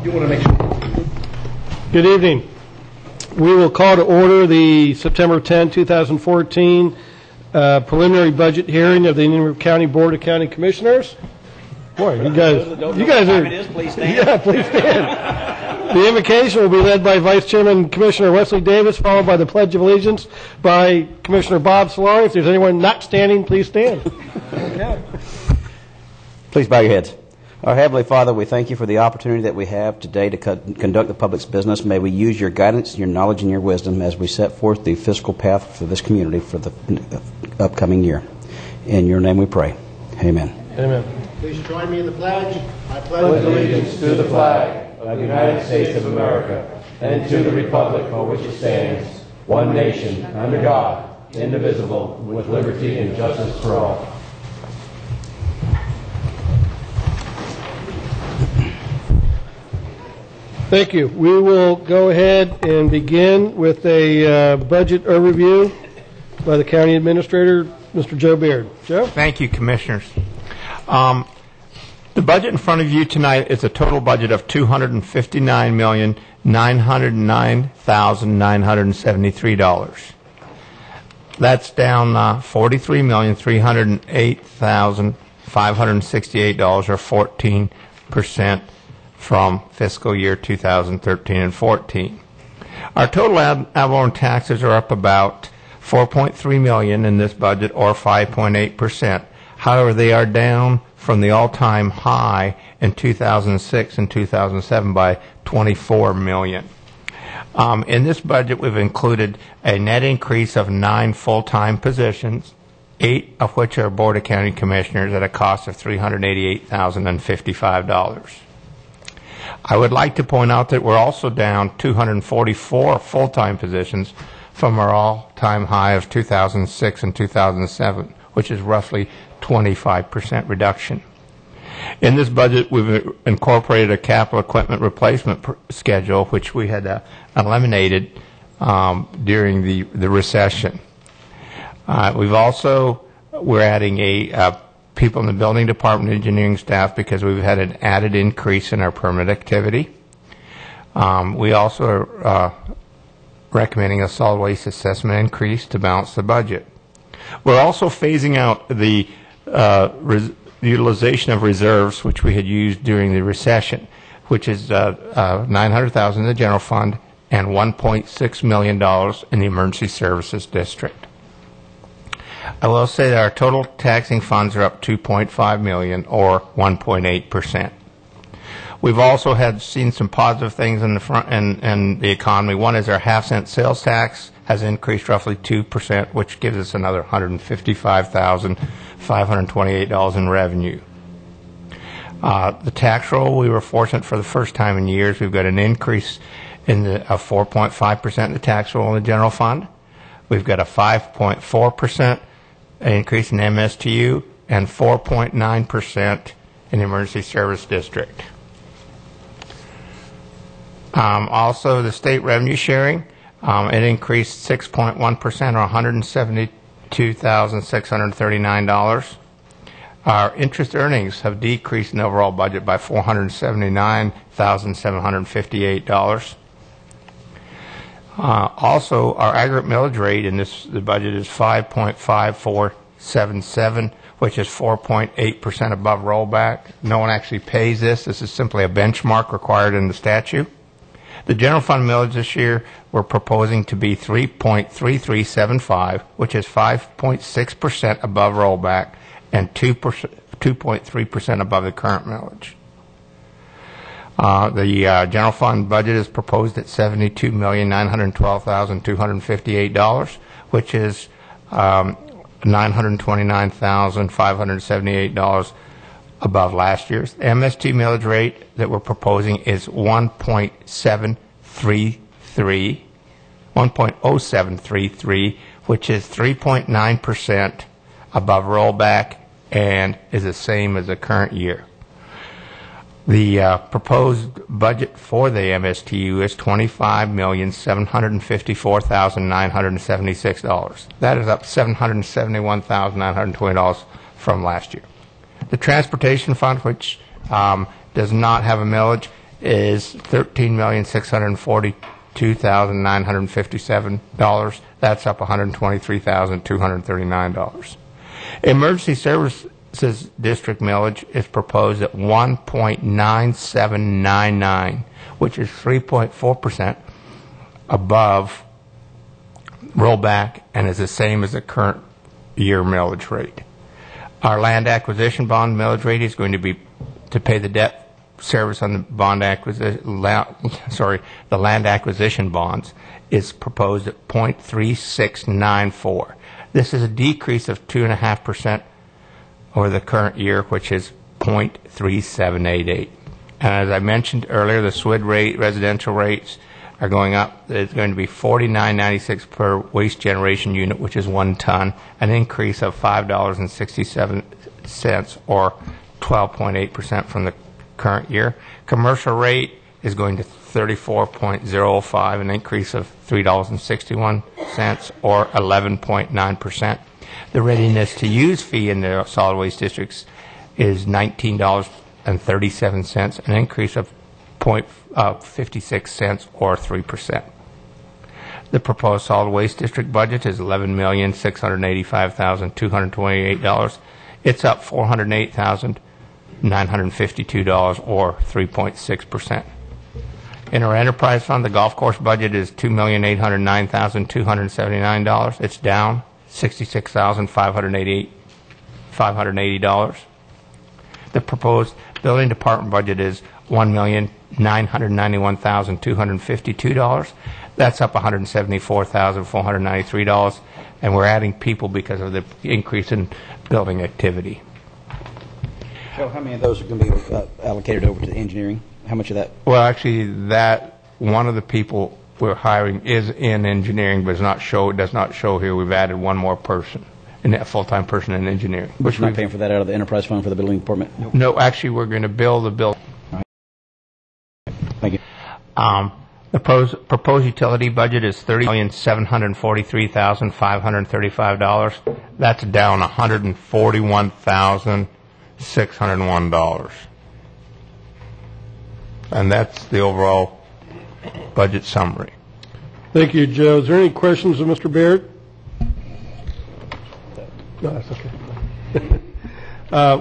You want to make sure. Good evening. We will call to order the September 10, 2014 preliminary budget hearing of the Indian River County Board of County Commissioners. Boy, you guys are. Please stand. Yeah, please stand. The invocation will be led by Vice Chairman Commissioner Wesley Davis, followed by the Pledge of Allegiance by Commissioner Bob Solari. If there's anyone not standing, please stand. Okay. Please bow your heads. Our Heavenly Father, we thank you for the opportunity that we have today to conduct the public's business. May we use your guidance, your knowledge, and your wisdom as we set forth the fiscal path for this community for the upcoming year. In your name we pray. Amen. Amen. Please join me in the pledge. I pledge allegiance to the flag of the United States of America and to the republic for which it stands, one nation, under God, indivisible, with liberty and justice for all. Thank you. We will go ahead and begin with a budget overview by the County Administrator, Mr. Joe Beard. Joe? Thank you, Commissioners. The budget in front of you tonight is a total budget of $259,909,973. That's down $43,308,568, or 14% from fiscal year 2013 and 14. Our total ad valorem taxes are up about $4.3 million in this budget, or 5.8%. However, they are down from the all-time high in 2006 and 2007 by $24 million. In this budget, we've included a net increase of 9 full-time positions, 8 of which are Board of County Commissioners at a cost of $388,055. I would like to point out that we're also down 244 full-time positions from our all-time high of 2006 and 2007, which is roughly 25% reduction. In this budget, we've incorporated a capital equipment replacement schedule, which we had eliminated during the recession. We're adding people in the building department, engineering staff, because we've had an added increase in our permit activity. We also are recommending a solid waste assessment increase to balance the budget. We're also phasing out the utilization of reserves, which we had used during the recession, which is $900,000 in the general fund and $1.6 million in the emergency services district. I will say that our total taxing funds are up $2.5 million, or 1.8%. We've also seen some positive things in the front and the economy. One is our half-cent sales tax has increased roughly 2%, which gives us another $155,528 in revenue. The tax roll, we were fortunate for the first time in years. We've got an increase of 4.5% in the tax roll in the general fund. We've got a 5.4% increase in MSTU and 4.9% in the emergency service district. Also, the state revenue sharing, it increased 6.1%, or $172,639. Our interest earnings have decreased in the overall budget by $479,758. Also, our aggregate millage rate in the budget is 5.5477, which is 4.8% above rollback. No one actually pays this. This is simply a benchmark required in the statute. The general fund millage this year, we're proposing to be 3.3375, which is 5.6% above rollback and 2.3% above the current millage. The general fund budget is proposed at $72,912,258, which is $929,578 above last year's. The MST millage rate that we're proposing is 1.0733, which is 3.9% above rollback and is the same as the current year. The proposed budget for the MSTU is $25,754,976. That is up $771,920 from last year. The transportation fund, which does not have a millage, is $13,642,957. That's up $123,239. Emergency Services District millage is proposed at 1.9799, which is 3.4% above rollback and is the same as the current year millage rate. Our land acquisition bond millage rate is going to be to pay the debt service on the bond acquisition. The land acquisition bonds is proposed at 0.3694. This is a decrease of 2.5% over the current year, which is 0.3788. And as I mentioned earlier, the SWID rate, residential rates, are going up. It's going to be $49.96 per waste generation unit, which is 1 ton, an increase of $5.67 or 12.8% from the current year. Commercial rate is going to 34.05, an increase of $3.61 or 11.9%. The readiness to use fee in the solid waste districts is $19.37, an increase of 56 or 3%. The proposed solid waste district budget is $11,685,228. It's up $408,952 or 3.6%. In our enterprise fund, the golf course budget is $2,809,279. It's down $66,580. The proposed building department budget is $1,991,252. That's up $174,493, and we're adding people because of the increase in building activity. So how many of those are going to be allocated over to engineering? How much of that? Well, actually, that one of the people we're hiring is in engineering, but does not show here. We've added one more person, a full-time person in engineering. Which you're not paying for that out of the enterprise fund for the building department? No, actually, we're going to build the building. Thank you. The proposed utility budget is $30,743,535. That's down $141,601. And that's the overall budget summary. Thank you, Joe. Is there any questions of Mr. Baird? No, that's okay.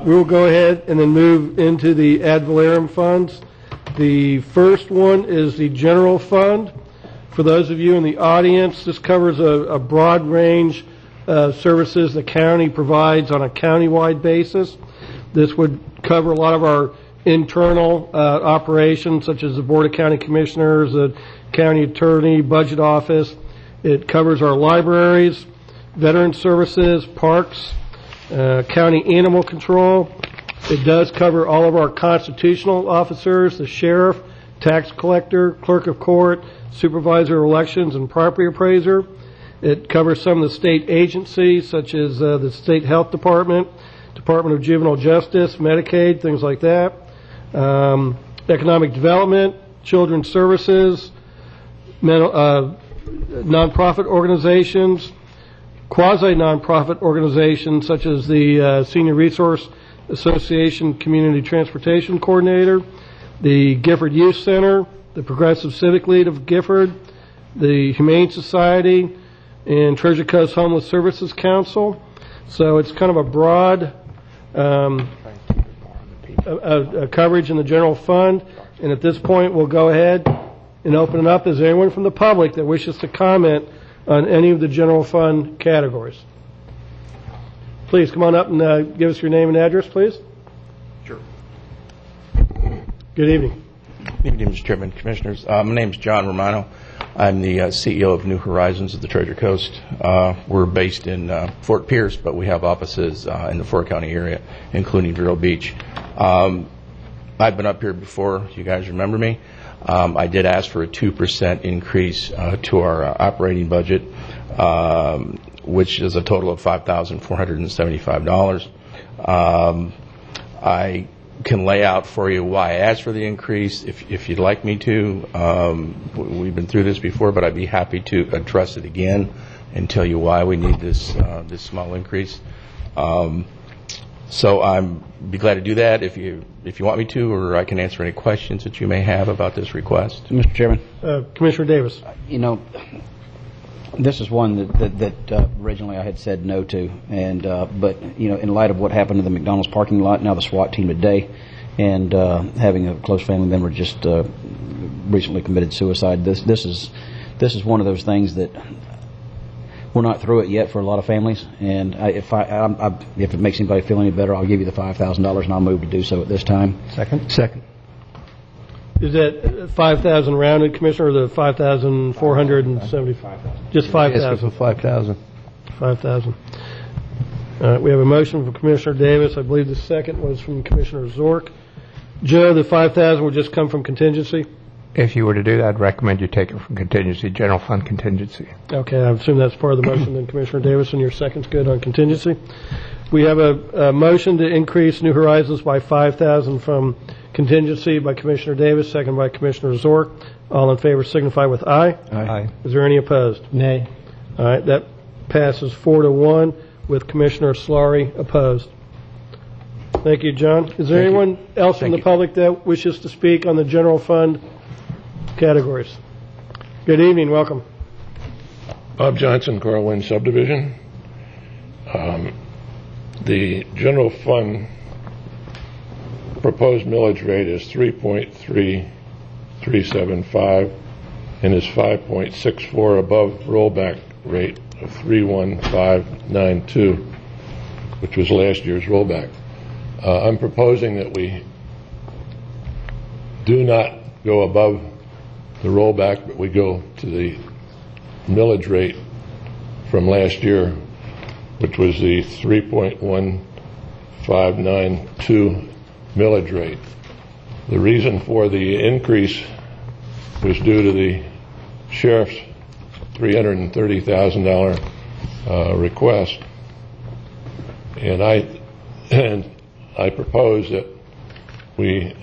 We will go ahead and then move into the ad valorem funds. The first one is the general fund. For those of you in the audience, this covers a broad range of services the county provides on a county-wide basis. This would cover a lot of our internal operations, such as the Board of County Commissioners, the County Attorney, Budget Office. It covers our libraries, Veteran Services, Parks, County Animal Control. It does cover all of our constitutional officers, the sheriff, tax collector, clerk of court, supervisor of elections, and property appraiser. It covers some of the state agencies, such as the State Health Department, Department of Juvenile Justice, Medicaid, things like that. Economic Development, Children's Services, nonprofit organizations, quasi-nonprofit organizations such as the Senior Resource Association Community Transportation Coordinator, the Gifford Youth Center, the Progressive Civic League of Gifford, the Humane Society, and Treasure Coast Homeless Services Council. So it's kind of a broad coverage in the general fund. And at this point, we'll go ahead and open it up. Is there anyone from the public that wishes to comment on any of the general fund categories? Please come on up and give us your name and address, please. Sure. Good evening. Good evening, Mr. Chairman, Commissioners. My name is John Romano. I'm the CEO of New Horizons of the Treasure Coast. We're based in Fort Pierce, but we have offices in the Fort County area, including Vero Beach. I've been up here before. You guys remember me. I did ask for a 2% increase to our operating budget, which is a total of $5,475. I can lay out for you why I asked for the increase if you'd like me to. We've been through this before, but I'd be happy to address it again and tell you why we need this small increase. So I'm be glad to do that if you want me to, or I can answer any questions that you may have about this request. Mr. Chairman, Commissioner Davis. you know, this is one that originally I had said no to, and but in light of what happened to the McDonald's parking lot, now the SWAT team today, and having a close family member just recently committed suicide, this is one of those things that we're not through it yet for a lot of families. And if it makes anybody feel any better, I'll give you the $5,000, and I'll move to do so at this time. Second. Is that 5,000 rounded, Commissioner, or the 5,475? Just 5,000. 5,000. 5,000. All right, we have a motion from Commissioner Davis. I believe the second was from Commissioner Zork. Joe, the 5,000 will just come from contingency? If you were to do that, I'd recommend you take it from contingency, general fund contingency. Okay, I assume that's part of the motion then, Commissioner Davis, and your second's good on contingency. We have a motion to increase New Horizons by 5,000 from contingency by Commissioner Davis, second by Commissioner Zork. All in favor signify with aye. Aye. Is there any opposed? Nay. All right, that passes 4-1 with Commissioner Slary opposed. Thank you, John. Is there anyone else in the public that wishes to speak on the general fund categories? Good evening, welcome. Bob Johnson, Carlin Subdivision. The general fund proposed millage rate is 3.3375 and is 5.64 above rollback rate of 31592, which was last year's rollback. I'm proposing that we do not go above the rollback, but we go to the millage rate from last year, which was the 3.1592 millage rate. The reason for the increase was due to the sheriff's $330,000 request, and I propose that we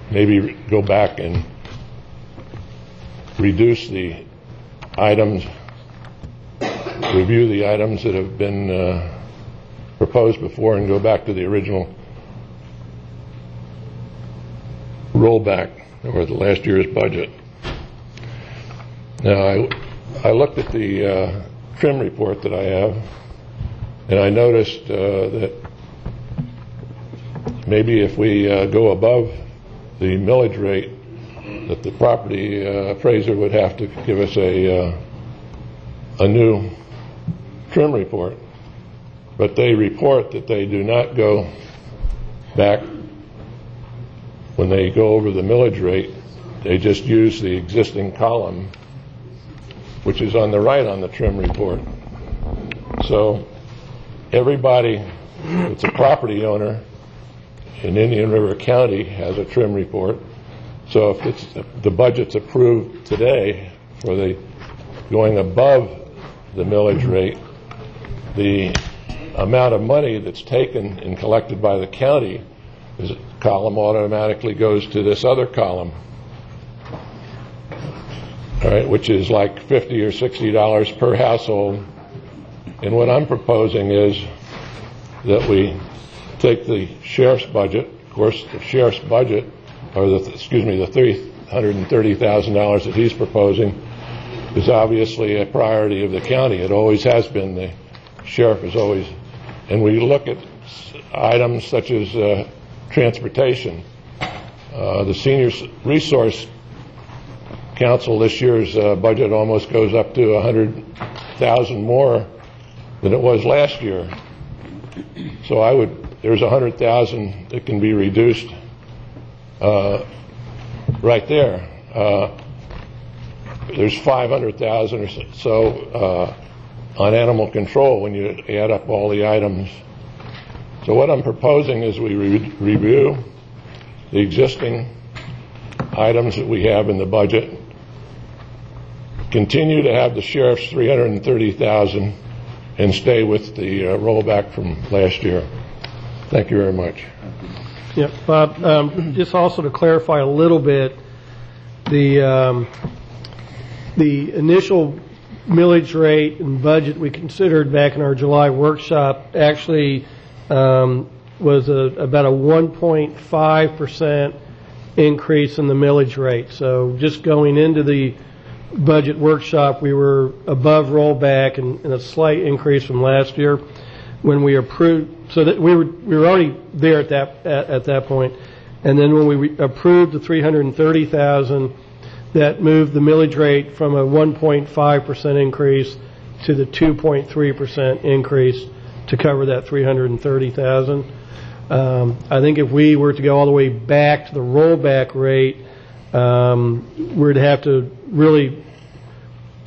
maybe go back and reduce the items, review the items that have been proposed before, and go back to the original rollback or the last year's budget. Now, I looked at the trim report that I have, and I noticed that maybe if we go above the millage rate, that the property appraiser would have to give us a new trim report. But they report that they do not go back when they go over the millage rate. They just use the existing column, which is on the right on the trim report. So everybody that's a property owner in Indian River County has a trim report. So if the budget's approved today for the going above the millage rate, the amount of money that's taken and collected by the county, this column automatically goes to this other column, all right, which is like $50 or $60 per household. And what I'm proposing is that we take the sheriff's budget. Of course, the sheriff's budget, or the $330,000 that he's proposing, is obviously a priority of the county. It always has been. The sheriff is always, and we look at items such as transportation. The Senior Resource Council this year's budget almost goes up to $100,000 more than it was last year. So there's $100,000 that can be reduced right there. There's $500,000 or so on animal control when you add up all the items. So what I'm proposing is we review the existing items that we have in the budget, continue to have the sheriff's $330,000, and stay with the rollback from last year. Thank you very much. Yeah, Bob, just also to clarify a little bit, the initial millage rate and budget we considered back in our July workshop actually was about a 1.5% increase in the millage rate. So just going into the budget workshop, we were above rollback and a slight increase from last year when we approved. So that we were already there at that point. And then when we approved the $330,000, that moved the millage rate from a 1.5% increase to the 2.3% increase to cover that $330,000. I think if we were to go all the way back to the rollback rate, we'd have to really,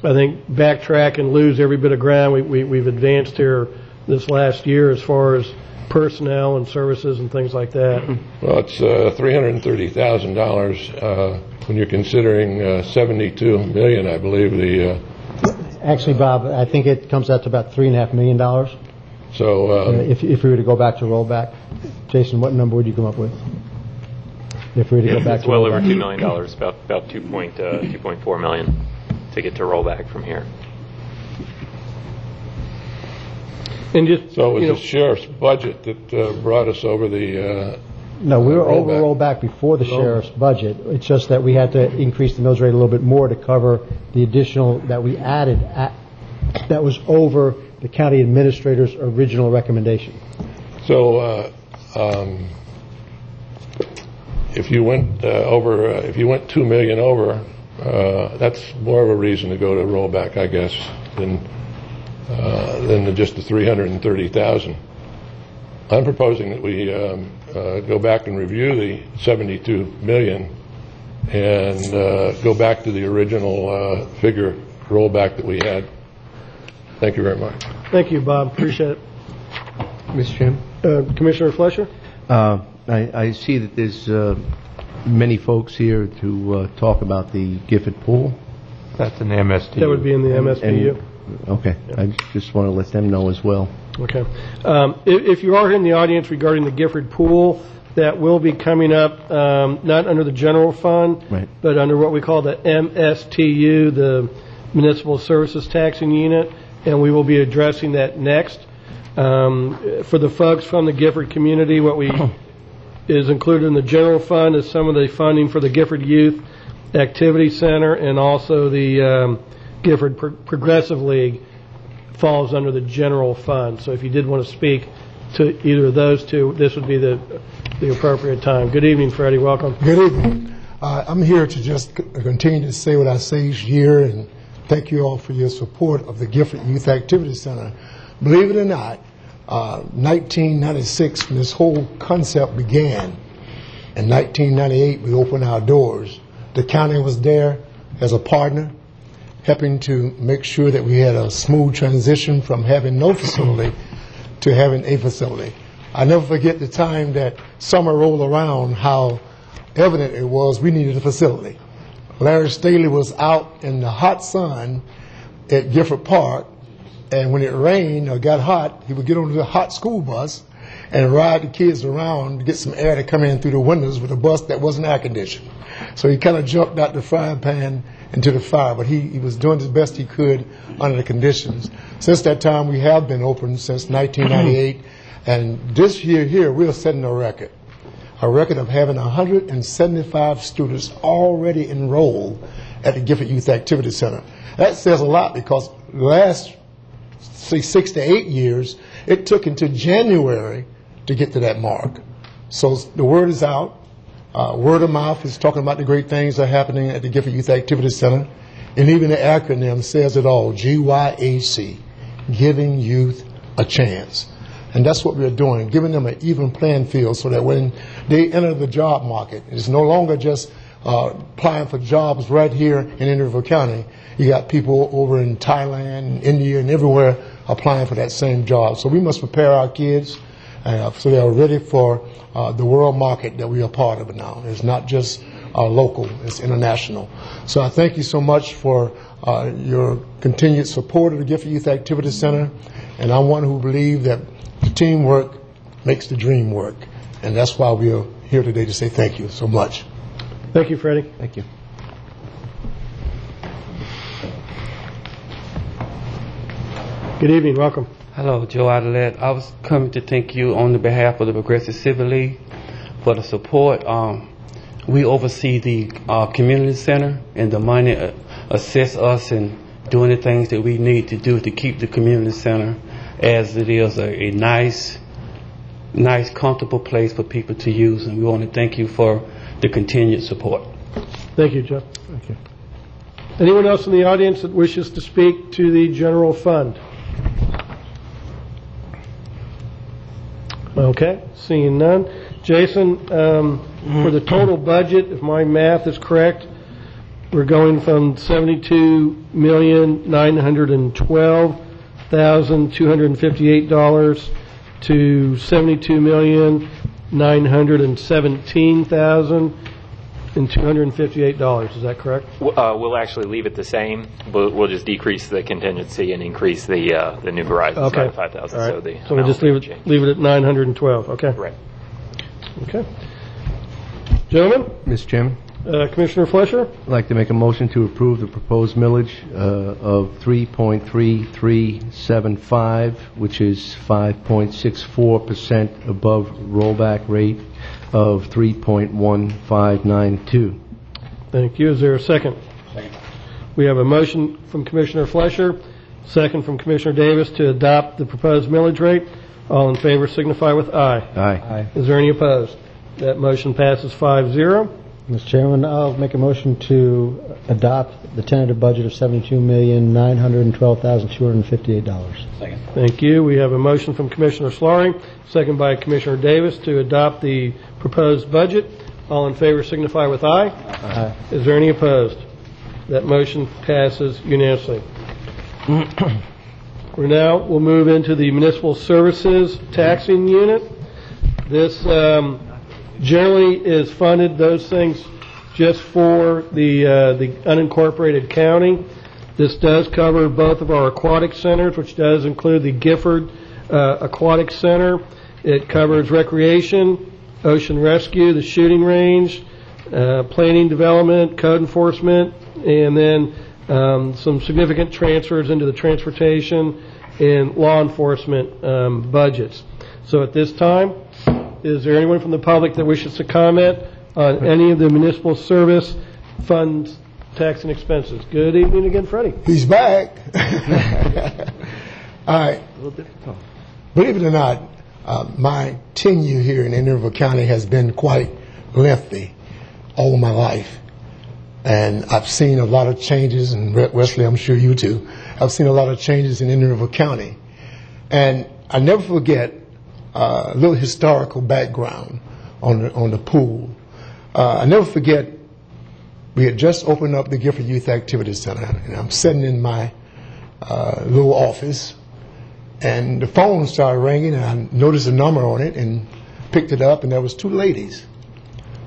I think, backtrack and lose every bit of ground we've advanced here this last year as far as personnel and services and things like that. Well, it's $330,000 when you're considering $72 million, I believe. Actually, Bob, I think it comes out to about $3.5 million. So if we were to go back to rollback, Jason, what number would you come up with? If we were to go back it's to well rollback? over $2 million, about 2.4 million to get to rollback from here. And just, so it was the sheriff's budget that brought us over the No, we were over rollback. rollback before the sheriff's budget. It's just that we had to increase the millage rate a little bit more to cover the additional that we added that was over the county administrator's original recommendation. So if you went if you went $2 million over, that's more of a reason to go to rollback, I guess, than just the $330,000. I'm proposing that we go back and review the $72 million and go back to the original figure rollback that we had. Thank you very much. thank you, Bob. Appreciate it. Mr. Chairman? Commissioner Fletcher? I see that there's many folks here to talk about the Gifford Pool. That's an MSTU. That would be in the MSPU. Okay. I just want to let them know as well. Okay. If you are in the audience regarding the Gifford Pool, that will be coming up not under the general fund, Right. but under what we call the MSTU, the Municipal Services Taxing Unit, and we will be addressing that next. For the folks from the Gifford community, what we is included in the general fund is some of the funding for the Gifford Youth Activity Center, and also the Gifford Progressive League falls under the general fund. So if you did want to speak to either of those two, this would be the appropriate time. Good evening, Freddie. Welcome. Good evening. I'm here to just continue to say what I say each year, and thank you all for your support of the Gifford Youth Activity Center. Believe it or not, 1996, when this whole concept began, in 1998, we opened our doors. The county was there as a partner, helping to make sure that we had a smooth transition from having no facility to having a facility. I never forget the time that summer rolled around, how evident it was we needed a facility. Larry Staley was out in the hot sun at Gifford Park, and when it rained or got hot, he would get on the hot school bus and ride the kids around to get some air to come in through the windows with a bus that wasn't air conditioned. So he kind of jumped out the frying pan into the fire, but he was doing the best he could under the conditions. Since that time, we have been open since 1998, and this year here, we're setting a record of having 175 students already enrolled at the Gifford Youth Activity Center. That says a lot, because the last, say, 6 to 8 years, it took until January to get to that mark. So the word is out. Word of mouth is talking about the great things that are happening at the Gifford Youth Activity Center. And even the acronym says it all, GYAC, Giving Youth a Chance. And that's what we're doing, giving them an even playing field so that when they enter the job market, it's no longer just applying for jobs right here in Interview County. You got people over in Thailand, India, and everywhere applying for that same job. So we must prepare our kids so they are ready for the world market that we are part of now. It's not just local, it's international. So I thank you so much for your continued support of the Gifford Youth Activity Center. And I'm one who believes that the teamwork makes the dream work. And that's why we are here today to say thank you so much. Thank you, Freddie. Thank you. Good evening. Welcome. Hello, Joe Adelet. I was coming to thank you on the behalf of the Progressive Civic League for the support. We oversee the community center, and the money assists us in doing the things that we need to do to keep the community center as it is a nice, comfortable place for people to use. And we want to thank you for the continued support. Thank you, Joe. Thank you. Anyone else in the audience that wishes to speak to the general fund? Okay, seeing none. Jason, for the total budget, if my math is correct, we're going from $72,912,258 to $72,917,258. Is that correct? We'll actually leave it the same, but we'll just decrease the contingency and increase the New Horizons by 5,000. Right. So we'll just leave it at 912. Okay. Right. Okay. Gentlemen, Mr. Chairman, Commissioner Fletcher. I'd like to make a motion to approve the proposed millage of 3.3375, which is 5.64% above rollback rate of 3.1592. Thank you. Is there a second? Second. We have a motion from Commissioner Fletcher, second from Commissioner Davis to adopt the proposed millage rate. All in favor signify with aye. Aye. Is there any opposed? That motion passes 5-0. Mr. Chairman, I'll make a motion to adopt the tentative budget of $72,912,258. Second. Thank you. We have a motion from Commissioner Slaring, second by Commissioner Davis to adopt the proposed budget. All in favor signify with aye. Aye. Is there any opposed? That motion passes unanimously. We'll move into the Municipal Services Taxing Unit. This generally is funded, those things, just for the unincorporated county. This does cover both of our aquatic centers, which does include the Gifford Aquatic Center. It covers recreation, ocean rescue, the shooting range, planning development, code enforcement, and then some significant transfers into the transportation and law enforcement budgets. So at this time, is there anyone from the public that wishes to comment on any of the municipal service funds, tax and expenses? Good evening again, Freddie. He's back. All right. Believe it or not, my tenure here in Indian River County has been quite lengthy all my life. And I've seen a lot of changes, and Wesley, I'm sure you too. I've seen a lot of changes in Indian River County. And I never forget a little historical background on the pool. I never forget, we had just opened up the Gifford Youth Activity Center, and I'm sitting in my little office, and the phone started ringing, and I noticed a number on it and picked it up, and there was two ladies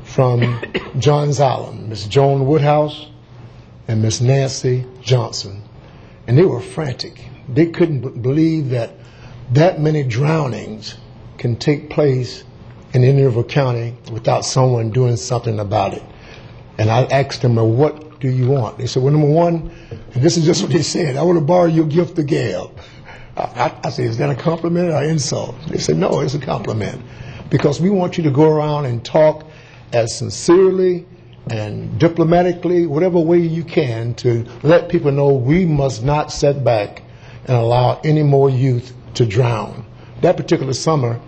from Johns Island, Miss Joan Woodhouse and Miss Nancy Johnson. And they were frantic. They couldn't believe that many drownings can take place in Indian River County without someone doing something about it. And I asked them, well, what do you want? They said, well, number one, and this is just what they said, I want to borrow your gift to Gail. I said, is that a compliment or insult? They said, no, it's a compliment. Because we want you to go around and talk as sincerely and diplomatically, whatever way you can, to let people know we must not sit back and allow any more youth to drown. That particular summer,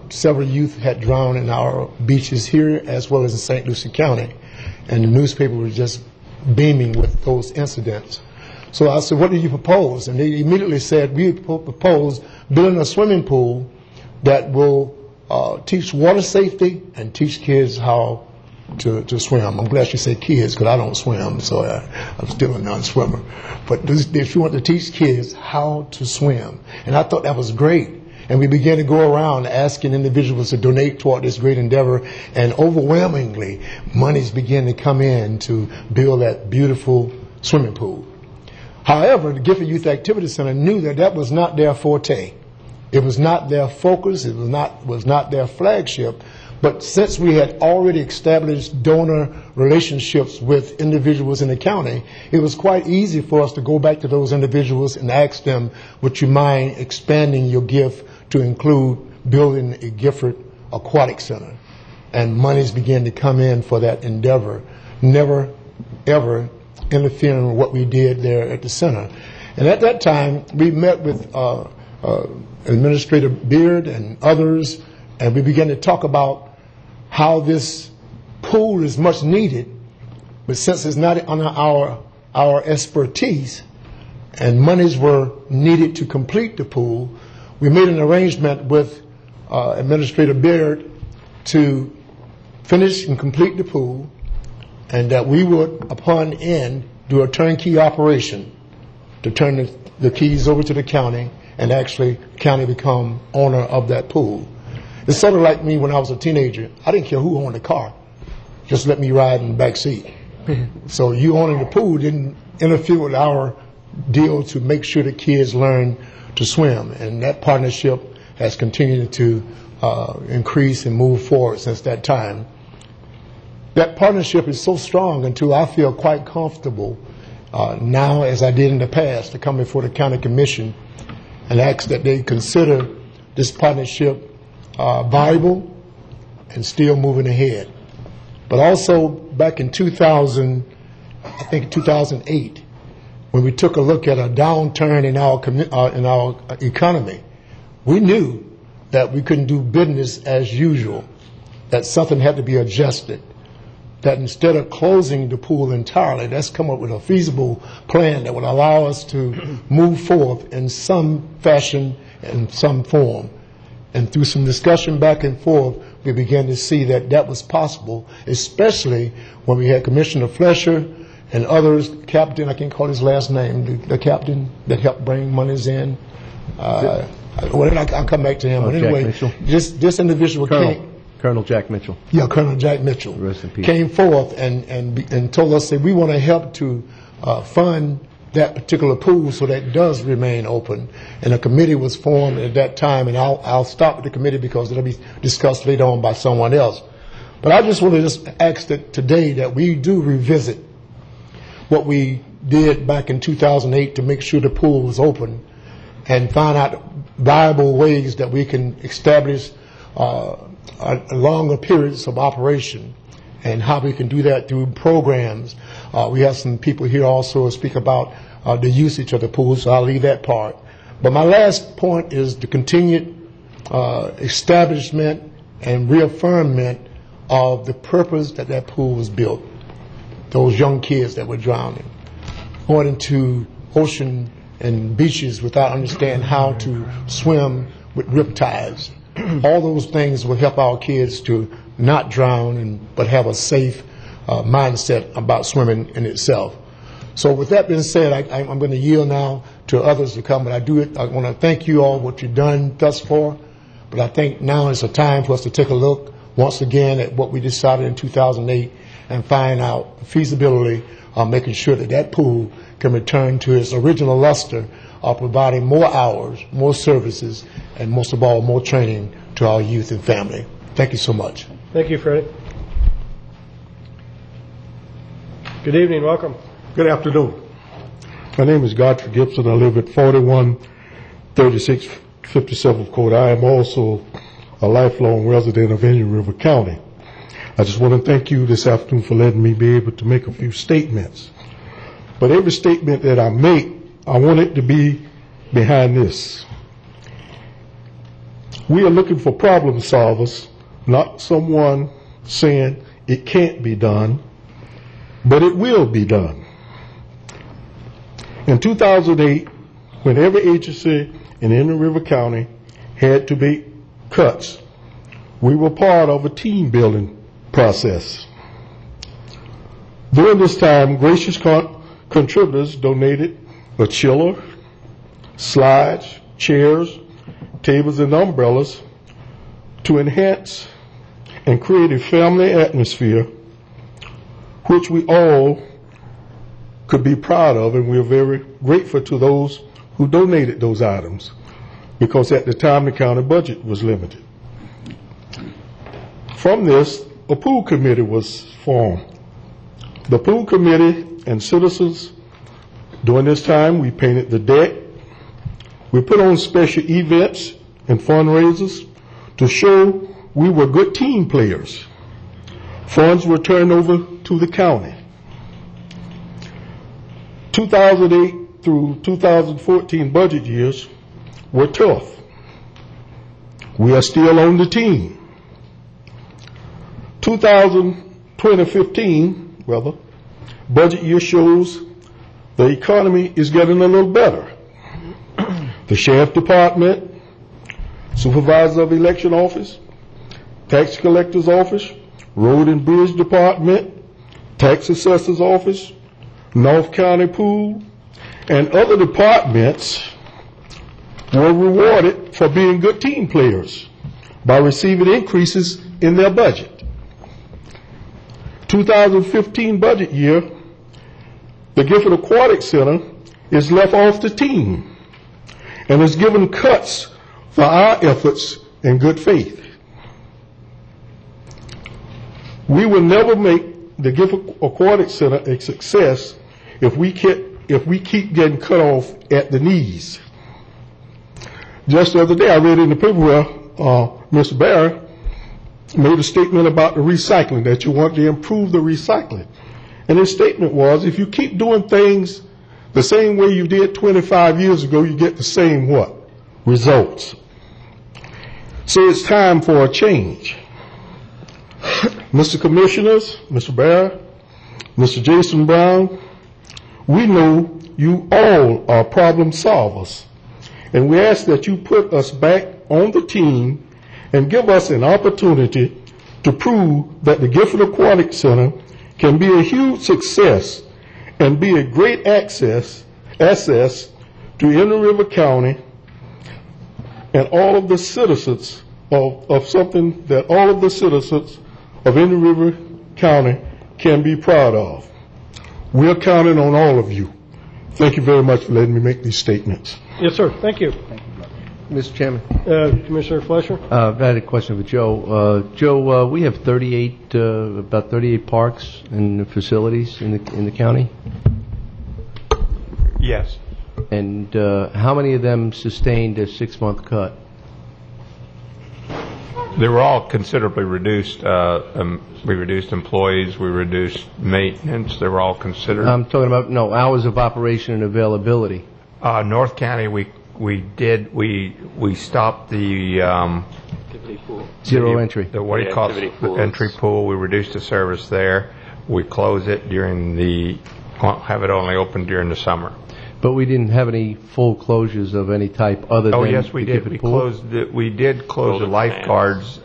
several youth had drowned in our beaches here as well as in St. Lucie County. And the newspaper was just beaming with those incidents. So I said, what do you propose? And they immediately said, we propose building a swimming pool that will teach water safety and teach kids how to swim. I'm glad you said kids, because I don't swim, so I'm still a non-swimmer. But if you want to teach kids how to swim, and I thought that was great. And we began to go around asking individuals to donate toward this great endeavor, and overwhelmingly, monies began to come in to build that beautiful swimming pool. However, the Gifford Youth Activity Center knew that was not their forte. It was not their focus. It was not their flagship. But since we had already established donor relationships with individuals in the county, it was quite easy for us to go back to those individuals and ask them, would you mind expanding your gift to include building a Gifford Aquatic Center? And monies began to come in for that endeavor, never, ever interfering with what we did there at the center. And at that time, we met with Administrator Beard and others, and we began to talk about how this pool is much needed, but since it's not under our expertise and monies were needed to complete the pool, we made an arrangement with Administrator Beard to finish and complete the pool, and that we would, upon end, do a turnkey operation to turn the keys over to the county and actually the county become owner of that pool. It's sort of like me when I was a teenager. I didn't care who owned the car. Just let me ride in the back seat. So you owning the pool didn't interfere with our deal to make sure the kids learn to swim. And that partnership has continued to increase and move forward since that time. That partnership is so strong until I feel quite comfortable now, as I did in the past, to come before the county commission and ask that they consider this partnership viable and still moving ahead. But also back in 2008, when we took a look at a downturn in our economy, we knew that we couldn't do business as usual, that something had to be adjusted, that instead of closing the pool entirely, let's come up with a feasible plan that would allow us to move forth in some fashion and some form. And through some discussion back and forth, we began to see that that was possible, especially when we had Commissioner Flesher and others, Captain, I can't call his last name, the captain that helped bring monies in. I'll come back to him. But anyway, this individual Colonel Jack Mitchell. Yeah, Colonel Jack Mitchell Rest in peace. Came forth and told us that we want to help to fund that particular pool so that it does remain open. And a committee was formed at that time, and I'll stop with the committee because it'll be discussed later on by someone else. But I just want to ask that today that we do revisit what we did back in 2008 to make sure the pool was open and find out viable ways that we can establish longer periods of operation, and how we can do that through programs. We have some people here also speak about the usage of the pool, so I'll leave that part. But my last point is the continued establishment and reaffirmment of the purpose that pool was built. Those young kids that were drowning, going into ocean and beaches without understanding how to swim with riptides. All those things will help our kids to not drown but have a safe mindset about swimming in itself. So with that being said, I'm going to yield now to others to come, but I want to thank you all what you've done thus far, but I think now is a time for us to take a look once again at what we decided in 2008 and find out the feasibility of making sure that pool can return to its original luster of providing more hours, more services, and most of all, more training to our youth and family. Thank you so much. Thank you, Freddie. Good evening. Welcome. Good afternoon. My name is Godfrey Gibson. I live at 4136 57th Court. I am also a lifelong resident of Indian River County. I just want to thank you this afternoon for letting me be able to make a few statements. But every statement that I make, I want it to be behind this. We are looking for problem solvers, not someone saying it can't be done, but it will be done. In 2008, when every agency in Indian River County had to make cuts, we were part of a team building process. During this time, gracious contributors donated a chiller, slides, chairs, tables, and umbrellas to enhance and create a family atmosphere which we all could be proud of, and we're very grateful to those who donated those items, because at the time the county budget was limited. From this, a pool committee was formed. The pool committee and citizens, during this time, we painted the deck. We put on special events and fundraisers to show we were good team players. Funds were turned over to the county. 2008 through 2014 budget years were tough. We are still on the team. 2015, rather, budget year shows the economy is getting a little better. The Sheriff Department, Supervisor of Election Office, Tax Collector's Office, Road and Bridge Department, Tax Assessor's Office, North County Pool, and other departments were rewarded for being good team players by receiving increases in their budget. 2015 budget year, the Gifford Aquatic Center is left off the team and is given cuts for our efforts in good faith. We will never make the Gifford Aquatic Center a success if we keep getting cut off at the knees. Just the other day, I read in the paper where Mr. Barry made a statement about the recycling, that you want to improve the recycling. And his statement was, if you keep doing things the same way you did 25 years ago, you get the same what? Results. So it's time for a change. Mr. Commissioners, Mr. Barry, Mr. Jason Brown, we know you all are problem solvers, and we ask that you put us back on the team and give us an opportunity to prove that the Gifford Aquatic Center can be a huge success and be a great access to Inner River County and all of the citizens of something that all of the citizens of Inner River County can be proud of. We're counting on all of you. Thank you very much for letting me make these statements. Yes, sir. Thank you. Mr. Chairman. Commissioner Fletcher? I had a question for Joe. Joe, we have about 38 parks and facilities in the county. Yes. And how many of them sustained a 6-month cut? They were all considerably reduced. We reduced employees. We reduced maintenance. They were all considered. I'm talking about hours of operation and availability. North County, we stopped the zero entry. What do you call it? The entry pool. We reduced the service there. We close it have it only open during the summer. But we didn't have any full closures of any type other than. Oh yes, we did. We did close the lifeguards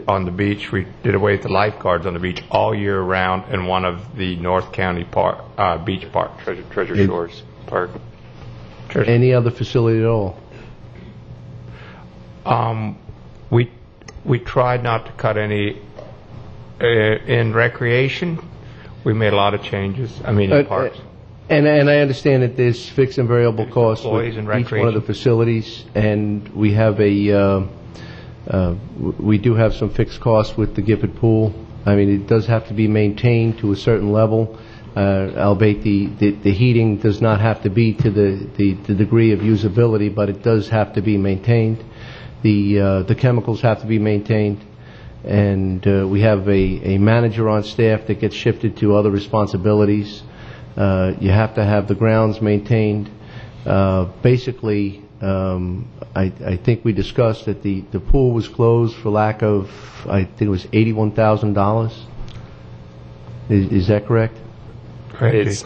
on the beach. We did away with the lifeguards on the beach all year round in one of the North County beach parks. Treasure Shores Park. Any other facility at all? We tried not to cut any in recreation. We made a lot of changes. In parks. And I understand that there's fixed and variable costs with each one of the facilities, and we have we do have some fixed costs with the Gifford Pool. It does have to be maintained to a certain level, albeit the heating does not have to be to the degree of usability, but it does have to be maintained. The chemicals have to be maintained, and we have a manager on staff that gets shifted to other responsibilities. You have to have the grounds maintained. Basically, I think we discussed that the pool was closed for lack of, I think it was $81,000. Is that correct? It's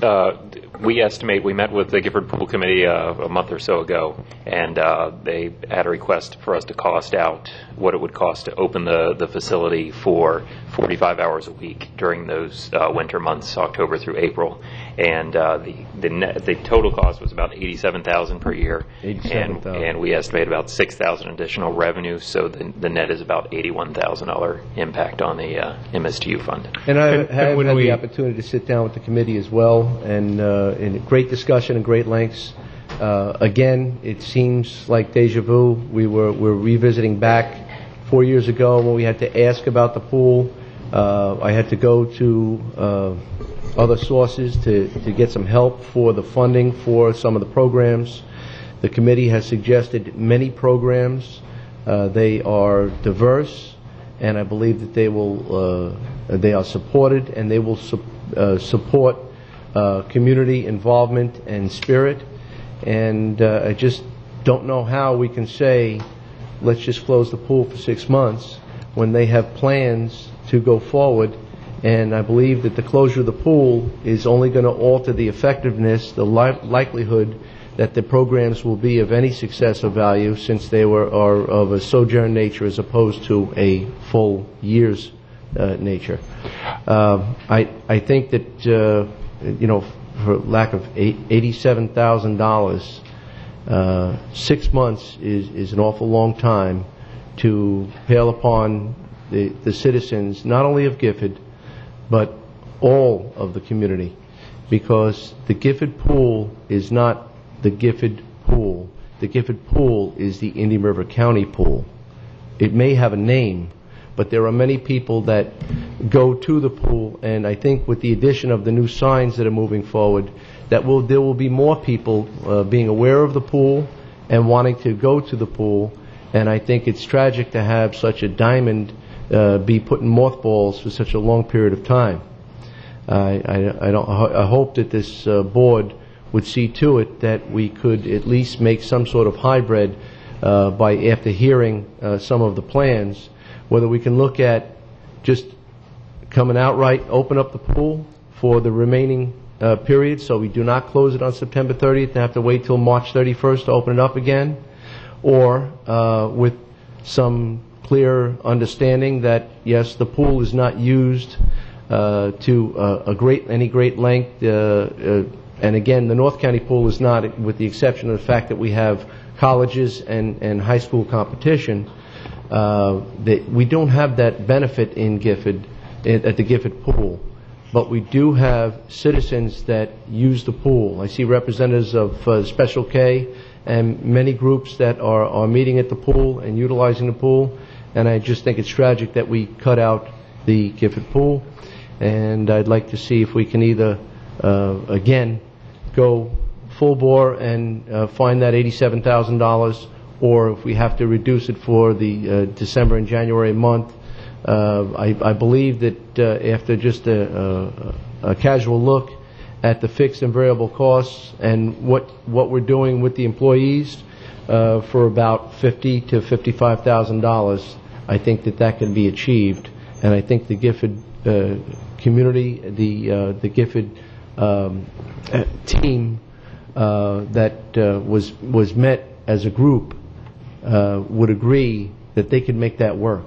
we estimate, we met with the Gifford Pool Committee a month or so ago, and they had a request for us to cost out what it would cost to open the facility for 45 hours a week during those winter months, October through April. And the total cost was about $87,000 per year, and we estimate about $6,000 additional revenue. So the net is about $81,000 impact on the MSTU fund. And I have had the opportunity to sit down with the committee as well, and in great discussion and great lengths. Again, it seems like deja vu. We're revisiting back 4 years ago when we had to ask about the pool. I had to go to other sources to get some help for the funding for some of the programs. The committee has suggested many programs. They are diverse, and I believe that they are supported, and they will support community involvement and spirit. And I just don't know how we can say, let's just close the pool for 6 months when they have plans to go forward. And I believe that the closure of the pool is only going to alter the effectiveness, the likelihood that the programs will be of any success or value, since they are of a sojourn nature as opposed to a full year's nature. I think that, for lack of $87,000, 6 months is an awful long time to pale upon the citizens, not only of Gifford, but all of the community, because the Gifford pool is not the Gifford pool. The Gifford pool is the Indian River County pool. It may have a name, but there are many people that go to the pool, and I think with the addition of the new signs that are moving forward, there will be more people being aware of the pool and wanting to go to the pool. And I think it's tragic to have such a diamond be put in mothballs for such a long period of time. I hope that this board would see to it that we could at least make some sort of hybrid after hearing some of the plans, whether we can look at just coming outright, open up the pool for the remaining period, so we do not close it on September 30th and have to wait till March 31st to open it up again, or with some clear understanding that, yes, the pool is not used to any great length, and again, the North County pool is not, with the exception of the fact that we have colleges and high school competition. That we don't have that benefit in Gifford, at the Gifford pool, but we do have citizens that use the pool. I see representatives of Special K and many groups that are meeting at the pool and utilizing the pool, and I just think it's tragic that we cut out the Gifford pool. And I'd like to see if we can either again go full bore and find that $87,000, or if we have to reduce it for the December and January month. I believe that after just a casual look at the fixed and variable costs and what we're doing with the employees for about $50,000 to $55,000, I think that can be achieved. And I think the Gifford community, the Gifford team that was met as a group would agree that they could make that work.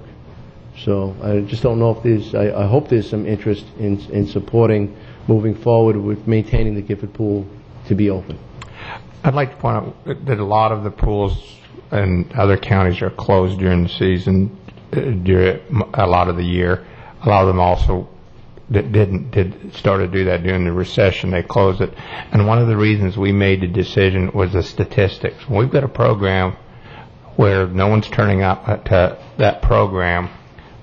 So I just don't know if there's, I hope there's some interest in supporting moving forward with maintaining the Gifford pool to be open. I'd like to point out that a lot of the pools in other counties are closed during the season, during a lot of the year. A lot of them also started to do that during the recession. They closed it. And one of the reasons we made the decision was the statistics. We've got a program where no one's turning up to that program.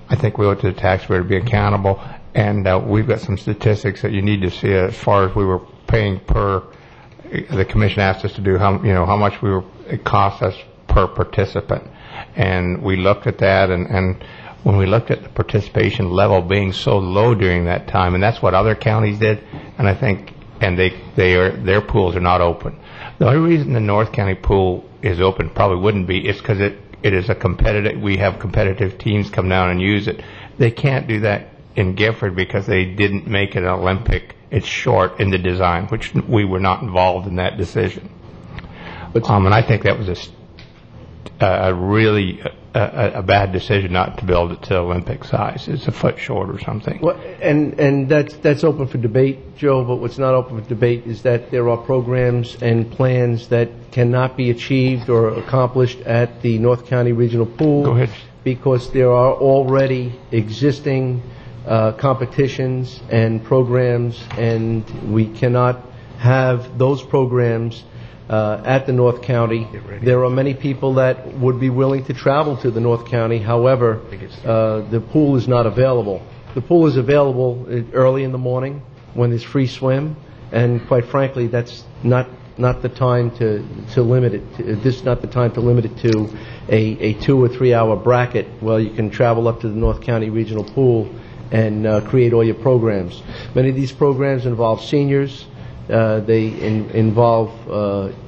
I think we owe it to the taxpayer to be accountable, and we've got some statistics that you need to see as far as we were paying per. The commission asked us to do how much it cost us per participant, and we looked at that, and when we looked at the participation level being so low during that time, and that's what other counties did, and I think, and their pools are not open. The only reason the North County pool is open probably wouldn't be, it's because it is a competitive, we have competitive teams come down and use it. They can't do that in Gifford because they didn't make it an Olympic. It's short in the design, which we were not involved in that decision. And I think that was a really bad decision not to build it to Olympic size. It's a foot short or something. Well, and that's open for debate, Joe, but what's not open for debate is that there are programs and plans that cannot be achieved or accomplished at the North County Regional Pool. Go ahead. Because there are already existing competitions and programs, and we cannot have those programs at the North County. There are many people that would be willing to travel to the North County. However, the pool is not available. The pool is available early in the morning when there's free swim, and quite frankly, that's not the time to limit it. This is not the time to limit it to a 2 or 3 hour bracket. Well, you can travel up to the North County Regional Pool and create all your programs. Many of these programs involve seniors. They involve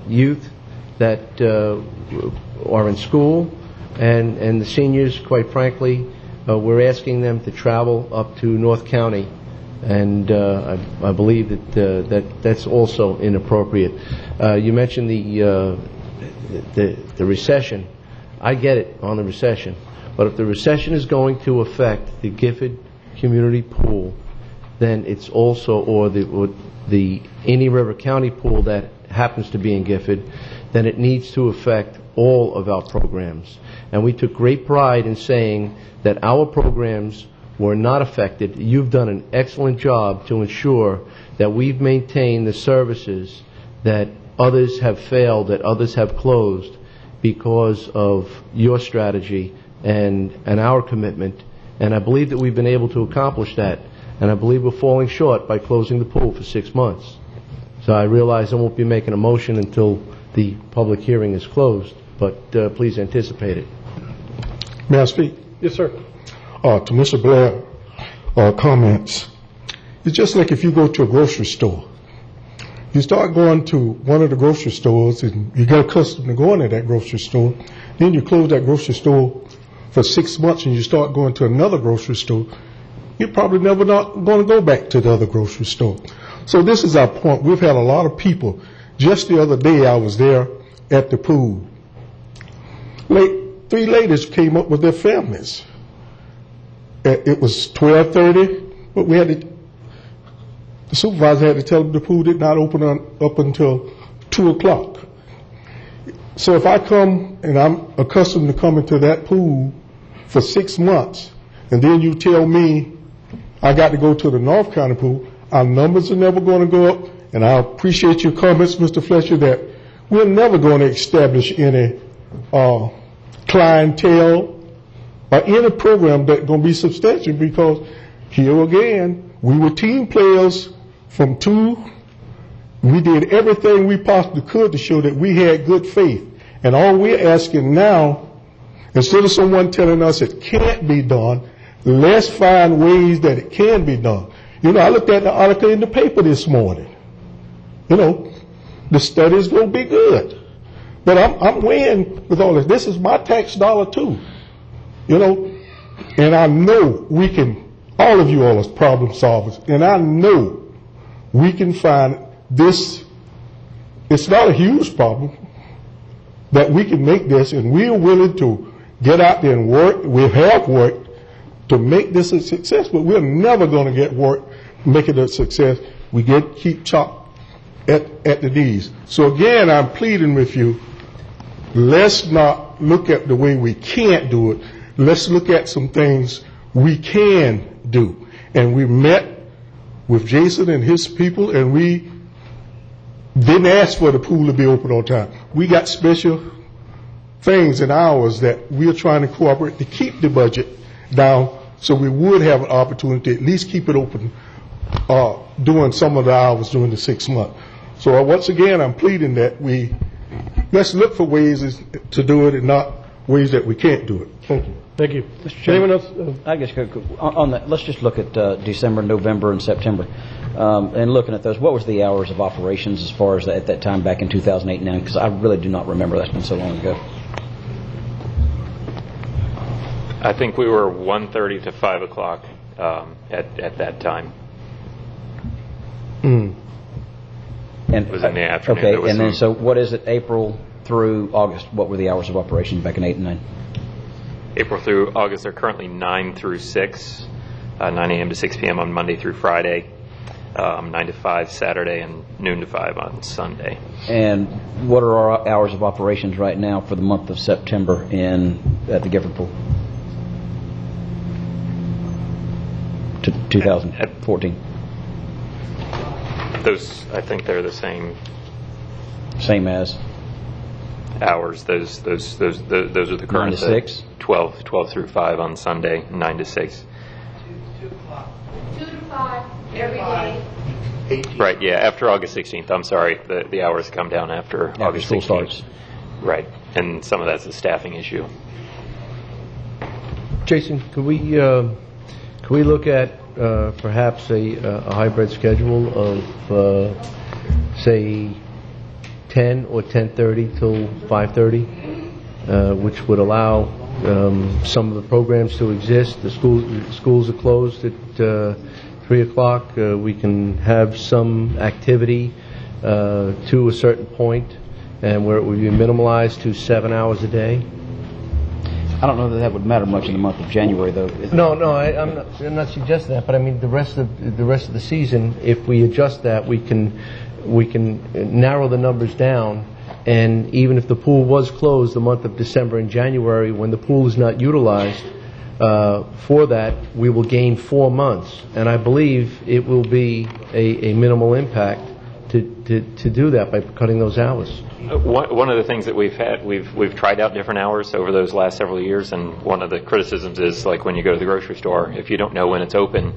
youth that are in school, and the seniors, quite frankly, we're asking them to travel up to North County, and I believe that that's also inappropriate. You mentioned the recession. I get it on the recession, but if the recession is going to affect the Gifford Community Pool, then it's also, or the Indian River County Pool that happens to be in Gifford, then it needs to affect all of our programs. And we took great pride in saying that our programs were not affected. You've done an excellent job to ensure that we've maintained the services that others have failed, that others have closed because of your strategy and our commitment. And I believe that we've been able to accomplish that. And I believe we're falling short by closing the pool for 6 months. So I realize I won't be making a motion until the public hearing is closed, but please anticipate it. May I speak? Yes, sir. To Mr. Blair, comments. It's just like if you go to a grocery store. You start going to one of the grocery stores and you get accustomed to going to that grocery store. Then you close that grocery store for 6 months and you start going to another grocery store. You're probably never not going to go back to the other grocery store. So this is our point. We've had a lot of people. Just the other day I was there at the pool. 3 ladies came up with their families. It was 12:30, but the supervisor had to tell them the pool did not open up until 2 o'clock. So if I come and I'm accustomed to coming to that pool for 6 months, and then you tell me I got to go to the North County pool, our numbers are never going to go up, and I appreciate your comments, Mr. Fletcher, that we're never going to establish any clientele or any program that's going to be substantial, because here again, we were team players from 2. We did everything we possibly could to show that we had good faith. And all we're asking now, instead of someone telling us it can't be done, let's find ways that it can be done. You know, I looked at the article in the paper this morning. You know, the study's going to be good. But I'm weighing with all this. This is my tax dollar too. You know, and I know we can, all of you all as problem solvers, and I know we can find this. It's not a huge problem, that we can make this, and we're willing to get out there and work. We have worked to make this a success, but we're never going to make it a success. We keep chopped at the knees. So again, I'm pleading with you, let's not look at the way we can't do it. Let's look at some things we can do. And we met with Jason and his people, and we didn't ask for the pool to be open on time. We got special things in ours that we're trying to cooperate to keep the budget down, so we would have an opportunity to at least keep it open during some of the hours during the 6 months. So once again, I'm pleading that let's look for ways to do it and not ways that we can't do it. Thank you. Thank you. Anyone else? I guess on that, let's just look at December, November, and September. And looking at those, what was the hours of operations as far as at that time back in 2008 and 9? Because I really do not remember. That's been so long ago. I think we were 1:30 to 5 o'clock at that time. And it was in the afternoon. Okay, and then so what is it, April through August? What were the hours of operation back in 8 and 9? April through August, they're currently 9 through 6, 9 a.m. to 6 p.m. on Monday through Friday, 9 to 5 Saturday, and noon to 5 on Sunday. And what are our hours of operations right now for the month of September at the Gifford Pool? 2014. Those, I think they're the same. Same as Hours, those are the current. 9 to 6? 12 through 5 on Sunday, 9 to 6. 2 to 5 every day. Right, yeah, after August 16th. I'm sorry, the hours come down after August 16th. School starts. Right, and some of that's a staffing issue. Jason, could we look at perhaps a hybrid schedule of, say, 10 or 10:30 till 5:30, which would allow some of the programs to exist. The schools are closed at 3 o'clock. We can have some activity to a certain point, and where it would be minimalized to 7 hours a day. I don't know that would matter much in the month of January, though. No, I'm not suggesting that, but I mean the rest of the season. If we adjust that, we can narrow the numbers down, and even if the pool was closed the month of December and January, when the pool is not utilized for that, we will gain 4 months, and I believe it will be a minimal impact to do that by cutting those hours. One of the things that we've tried out different hours over those last several years, and one of the criticisms is, like, when you go to the grocery store, if you don't know when it's open,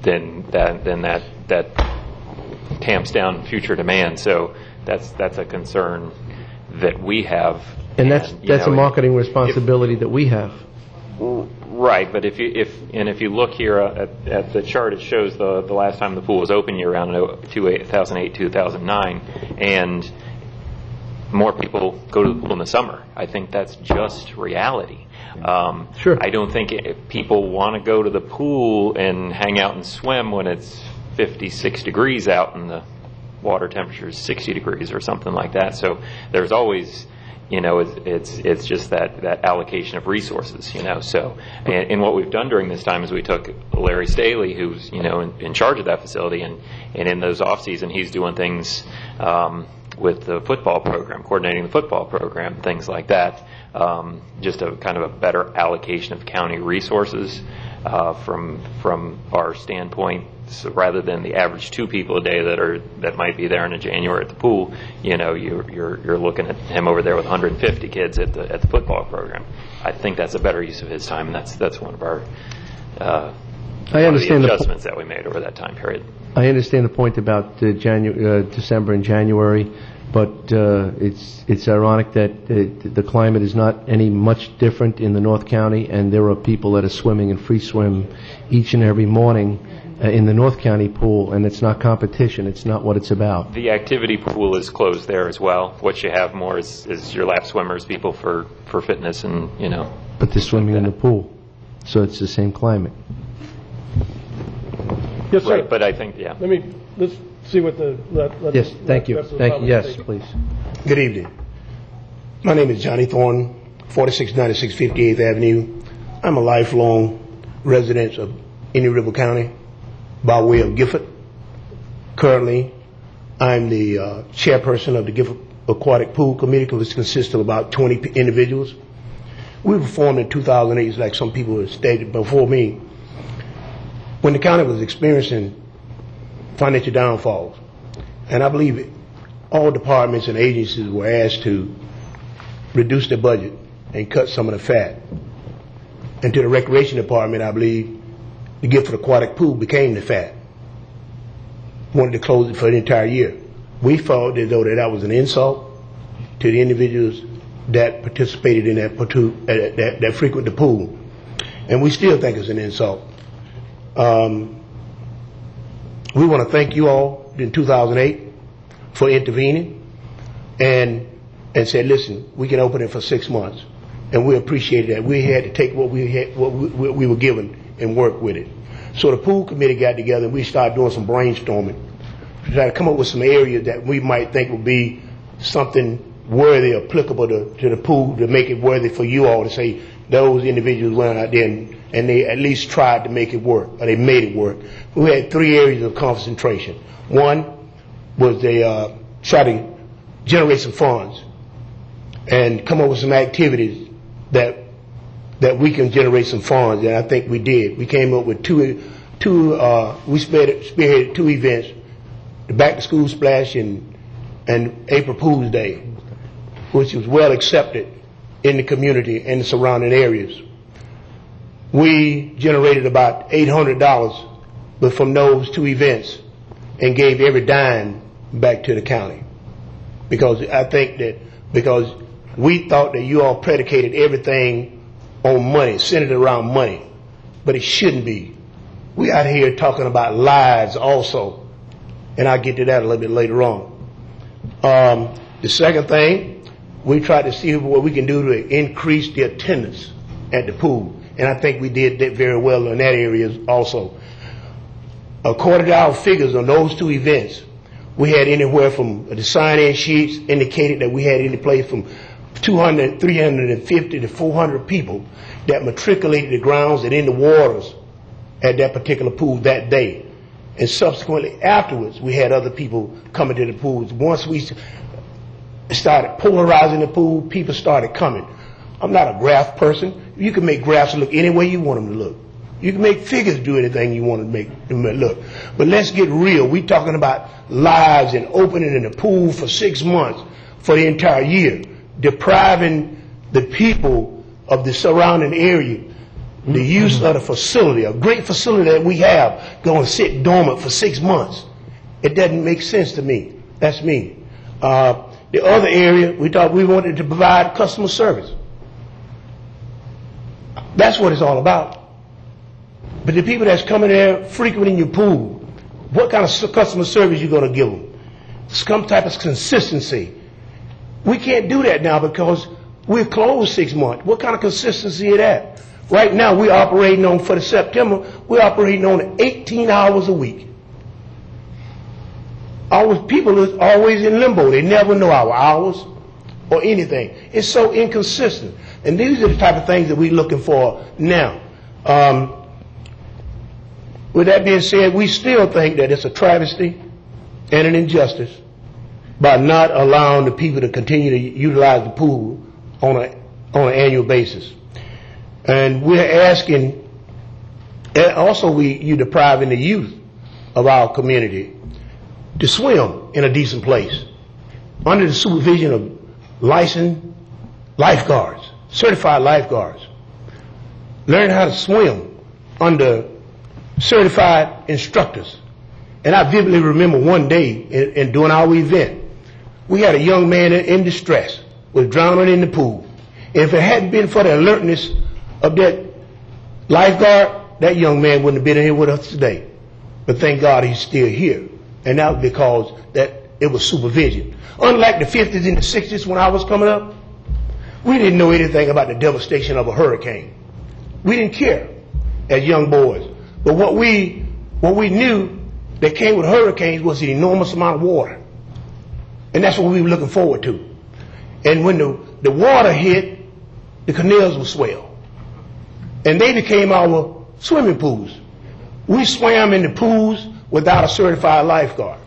then that tamps down future demand. So that's a concern that we have. And that's a marketing responsibility that we have. Right, but if you look here at the chart, it shows the last time the pool was open year round in 2008, 2009, and more people go to the pool in the summer. I think that's just reality. Sure. I don't think people want to go to the pool and hang out and swim when it's 56 degrees out and the water temperature is 60 degrees or something like that. So there's always, it's just that allocation of resources, So, and what we've done during this time is we took Larry Staley, who's, in charge of that facility, and in those off season, he's doing things with the football program, coordinating the football program, things like that. Just a kind of a better allocation of county resources from our standpoint. So rather than the average 2 people a day that might be there in January at the pool, you're looking at him over there with 150 kids at the football program. I think that's a better use of his time, and that's one of our adjustments that we made over that time period. I understand the point about December and January, but it's ironic that the climate is not any much different in the North County, and there are people that are swimming in free swim each and every morning in the North County pool, and it's not competition. It's not what it's about. The activity pool is closed there as well. What you have more is your lap swimmers, people for fitness, and But they're swimming in the pool, so it's the same climate. Yes, sir. Right, but I think, yeah. Let's see what the... Yes, thank you. Thank you. Yes, please. Good evening. My name is Johnny Thorne, 4696 58th Avenue. I'm a lifelong resident of Indian River County by way of Gifford. Currently, I'm the chairperson of the Gifford Aquatic Pool Committee, which consists of about 20 individuals. We were formed in 2008, like some people have stated before me, when the county was experiencing financial downfalls. And I believe all departments and agencies were asked to reduce their budget and cut some of the fat. And to the recreation department, I believe the Gifford Aquatic Pool became the fat. Wanted to close it for the entire year. We felt as though that was an insult to the individuals that participated in that frequent the pool. And we still think it's an insult. We want to thank you all in 2008 for intervening and said, listen, we can open it for 6 months. And we appreciated that. We had to take what we were given and work with it. So the pool committee got together and we started doing some brainstorming to try to come up with some areas that we might think would be something worthy, applicable to the pool, to make it worthy for you all to say those individuals went out there and they at least tried to make it work, or they made it work. We had 3 areas of concentration. One was they try to generate some funds and come up with some activities that we can generate some funds, and I think we did. We came up with we spearheaded 2 events, the Back to School Splash in and April Fool's Day, which was well accepted in the community and the surrounding areas. We generated about $800 but from those two events and gave every dime back to the county. Because I think that because we thought that you all predicated everything on money, centered around money, but it shouldn't be. We out here talking about lives also, and I'll get to that a little bit later on. The second thing, we tried to see what we can do to increase the attendance at the pool, and I think we did that very well in that area also. According to our figures on those two events, we had anywhere from the sign-in sheets indicated that we had any place from 200, 350 to 400 people that matriculated the grounds and in the waters at that particular pool that day. And subsequently afterwards, we had other people coming to the pools. Once we started polarizing the pool, people started coming. I'm not a graph person. You can make graphs look any way you want them to look. You can make figures do anything you want to make them look. But let's get real. We're talking about lives and opening in the pool for 6 months for the entire year, depriving the people of the surrounding area the use of the facility, a great facility that we have, going to sit dormant for 6 months. It doesn't make sense to me. That's me. The other area, we thought we wanted to provide customer service. That's what it's all about. But the people that's coming there frequenting your pool, what kind of customer service you going to give them? Some type of consistency. We can't do that now because we're closed 6 months. What kind of consistency is that? Right now we're operating on, for the September, we're operating on 18 hours a week. Our people are always in limbo. They never know our hours or anything. It's so inconsistent. And these are the type of things that we're looking for now. With that being said, we still think that it's a travesty and an injustice by not allowing the people to continue to utilize the pool on an annual basis. And we're asking, and also you're depriving the youth of our community to swim in a decent place under the supervision of licensed lifeguards, certified lifeguards. Learn how to swim under certified instructors. And I vividly remember one day in doing our event, we had a young man in distress, was drowning in the pool. And if it hadn't been for the alertness of that lifeguard, that young man wouldn't have been here with us today. But thank God he's still here. And that was because that it was supervision. Unlike the 50s and the 60s when I was coming up, we didn't know anything about the devastation of a hurricane. We didn't care as young boys. But what we knew that came with hurricanes was the enormous amount of water. And that's what we were looking forward to. And when the water hit, the canals would swell. And they became our swimming pools. We swam in the pools without a certified lifeguard.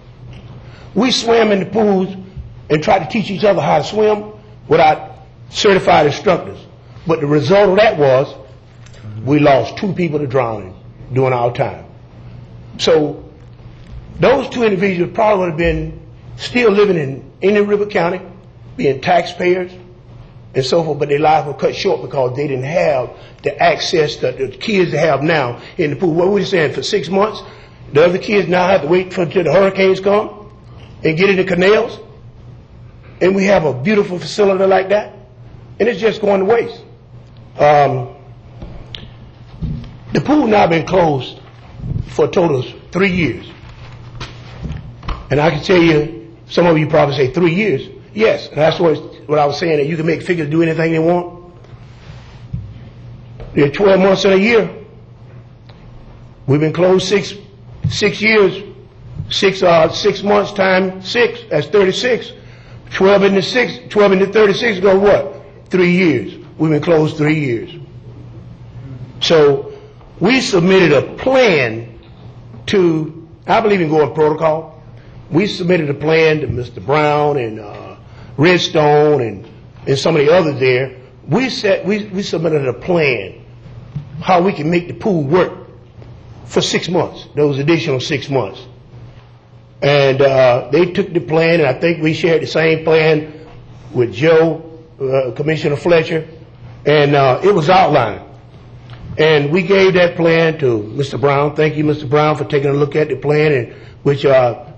We swam in the pools and tried to teach each other how to swim without certified instructors. But the result of that was we lost 2 people to drowning during our time. So those 2 individuals probably would have been still living in Indian River County, being taxpayers and so forth, but their lives were cut short because they didn't have the access that the kids have now in the pool. What were we saying? For 6 months, the other kids now have to wait until the hurricanes come and get in the canals? And we have a beautiful facility like that? And it's just going to waste. The pool now been closed for a total of 3 years. And I can tell you, some of you probably say 3 years. Yes, and that's what I was saying, that you can make figures do anything they want. There are 12 months in a year. We've been closed 6 years. 6 months times 6, that's 36. 12 into 36 go what? 3 years. We've been closed 3 years. So we submitted a plan to, I believe in going protocol. We submitted a plan to Mr. Brown and Redstone and some of the others there. We submitted a plan how we can make the pool work for 6 months, those additional 6 months. And they took the plan, and I think we shared the same plan with Joe, Commissioner Fletcher, and it was outlined. And we gave that plan to Mr. Brown. Thank you, Mr. Brown, for taking a look at the plan, and which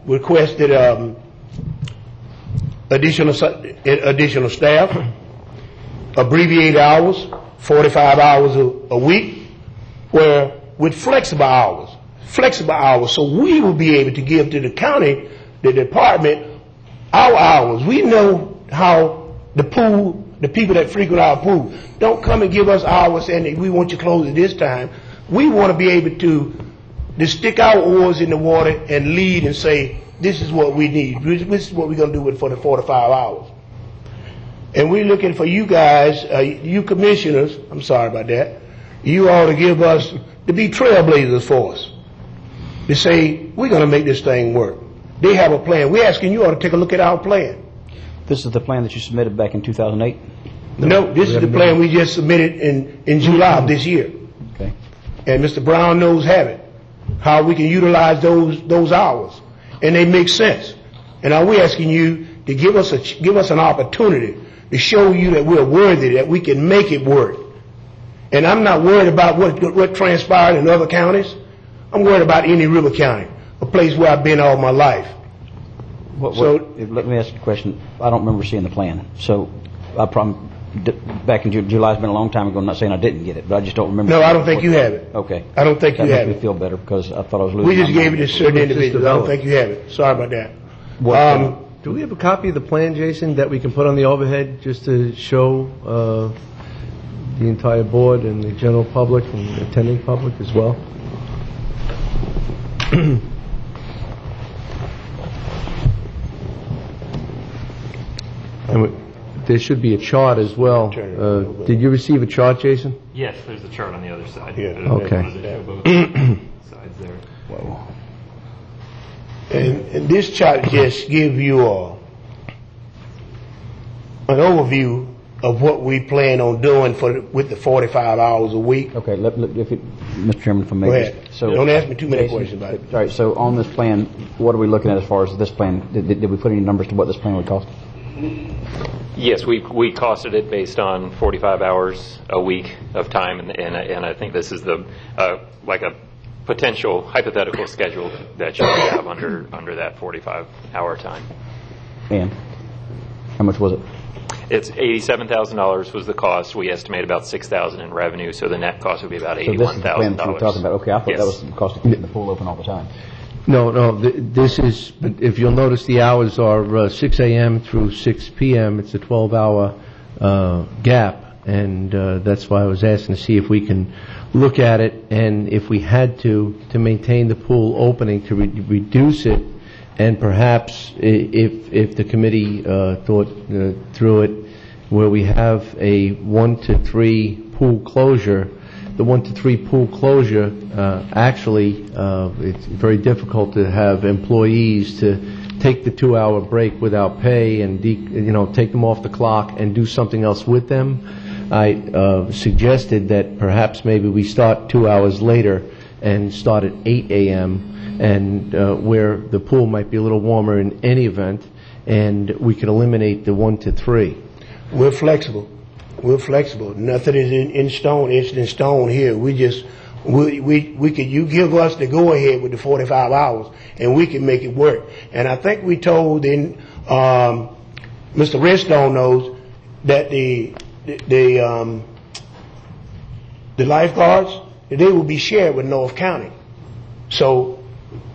requested additional staff, abbreviated hours, 45 hours a week, where with flexible hours, so we will be able to give to the county, the department, our hours. We know how the pool, the people that frequent our pool, don't come and give us hours and we want you closed at this time. We want to be able to stick our oars in the water and lead and say, this is what we need. This is what we're going to do for the 45 hours. And we're looking for you guys, you commissioners, I'm sorry about that, you ought to give us, to be trailblazers for us. To say, we're going to make this thing work. They have a plan. We're asking you all to take a look at our plan. This is the plan that you submitted back in 2008? No, this is the plan we just submitted in July of this year. Okay. And Mr. Brown knows how we can utilize those hours. And they make sense. And now we're asking you to give us an opportunity to show you that we're worthy, that we can make it work. And I'm not worried about what transpired in other counties. I'm worried about Indian River County, a place where I've been all my life. Let me ask you a question. I don't remember seeing the plan. So back in July, it's been a long time ago. I'm not saying I didn't get it, but I just don't remember. No, I don't think you have it. Okay. I don't think you have it. That makes me feel better because I thought I was losing. We just my gave it mind. to certain individuals. I don't think you have it. Sorry about that. Do we have a copy of the plan, Jason, that we can put on the overhead just to show the entire board and the general public and the attending public as well? And there should be a chart as well. Did you receive a chart, Jason? Yes, there's a chart on the other side. Yeah. Okay. Sides there. Whoa. And this chart just gives you an overview of what we plan on doing with the 45 hours a week. Okay, Mr. Chairman, if I may. Go ahead. So, don't ask me too many questions about it. All right, so on this plan, what are we looking at as far as this plan? Did we put any numbers to what this plan would cost? Yes, we costed it based on 45 hours a week of time, and I think this is the like a potential hypothetical schedule that you would have under that 45-hour time. And how much was it? It's $87,000 was the cost. We estimate about $6,000 in revenue, so the net cost would be about $81,000. So this is the plan that you were talking about. Okay, I thought that was the cost of getting the pool open all the time. No, this is, if you'll notice, the hours are 6 a.m. through 6 p.m. It's a 12-hour gap, and that's why I was asking to see if we can look at it, and if we had to maintain the pool opening, to reduce it, and perhaps if the committee thought through it, where we have a 1 to 3 pool closure. The 1 to 3 pool closure, actually, it's very difficult to have employees to take the 2-hour break without pay and take them off the clock and do something else with them. I suggested that perhaps maybe we start 2 hours later and start at 8 a.m. and where the pool might be a little warmer in any event, and we could eliminate the 1 to 3. We're flexible. Nothing is in stone. It's in stone here. We could, you give us the go ahead with the 45 hours, and we can make it work. And I think we told Mr. Redstone knows that the lifeguards, they will be shared with North County. So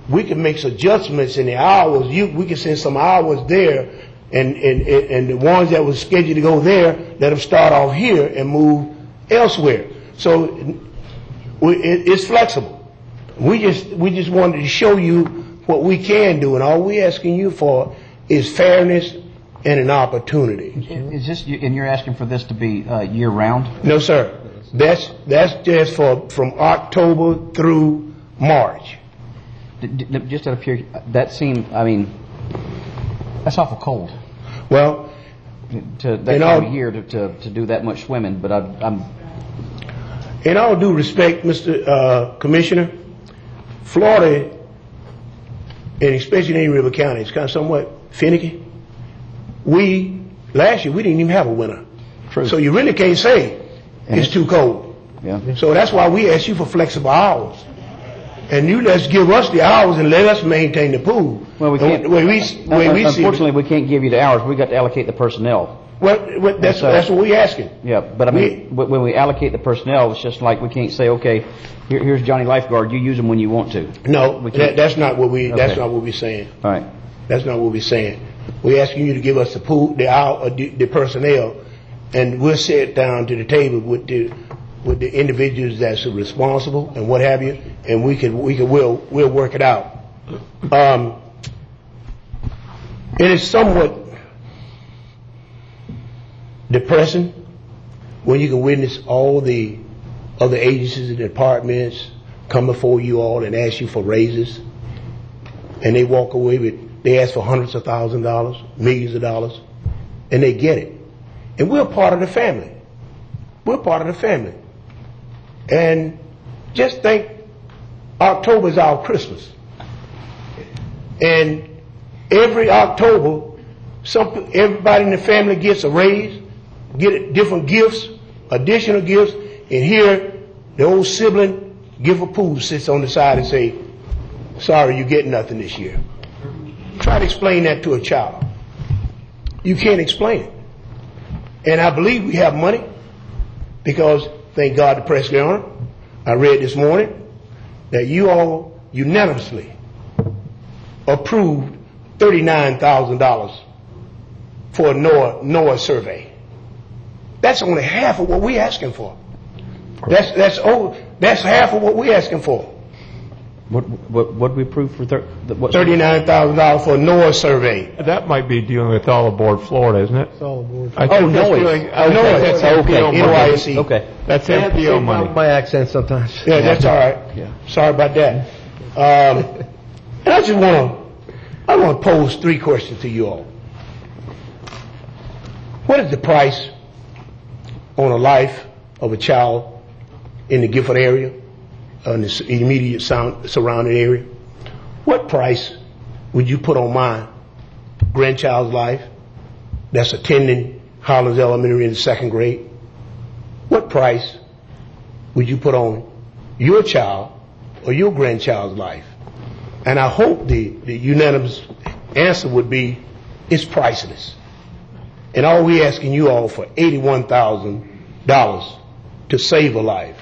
we can make some adjustments in the hours. We can send some hours there. And the ones that was scheduled to go there, let them start off here and move elsewhere. So it's flexible. We just wanted to show you what we can do, and all we're asking you for is fairness and an opportunity. Is this, and you're asking for this to be year round? No, sir. That's just from October through March. Just out of pure, that seemed, that's awful cold. Well, to that time of year to do that much swimming, but I'm. In all due respect, Mr. Commissioner, Florida and especially in Indian River County, it's kind of somewhat finicky. Last year, we didn't even have a winter. True. So you really can't say it's too cold. Yeah. So that's why we ask you for flexible hours. And you let's give us the hours and let us maintain the pool. Well, we can't. Unfortunately, we can't give you the hours. We got to allocate the personnel. Well, that's what we're asking. Yeah, but I mean, when we allocate the personnel, it's just like we can't say, okay, here's Johnny Lifeguard. You use him when you want to. No, that's not what we. That's not what we're saying. All right. That's not what we're saying. We're asking you to give us the pool, the personnel, and we'll sit down to the table with the individuals that's responsible and what have you, and we'll work it out. It is somewhat depressing when you can witness all the other agencies and departments come before you all and ask you for raises, and they walk away they ask for hundreds of thousands of dollars, millions of dollars, and they get it. And we're part of the family. We're part of the family. And just think, October is our Christmas. And every October, everybody in the family gets a raise, get different gifts, additional gifts, and here the old sibling gift a pool sits on the side and say, sorry, you get nothing this year. Try to explain that to a child. You can't explain it. And I believe we have money because, thank God, the press honor, I read this morning that you all unanimously approved $39,000 for a NOAA survey. That's only half of what we're asking for. That's half of what we're asking for. What we approve for $39,000 for a NOAA survey. That might be dealing with all aboard Florida, isn't it? It's all aboard. NOAA. That's NPO money. NYC. Okay. That's NPO money. My accent sometimes. Yeah, that's all right. Yeah. Sorry about that. And I just want to pose 3 questions to you all. What is the price on a life of a child in the Gifford area, in the immediate surrounding area? What price would you put on my grandchild's life that's attending Highlands Elementary in the 2nd grade? What price would you put on your child or your grandchild's life? And I hope the unanimous answer would be, it's priceless. And all we're asking you all for $81,000 to save a life.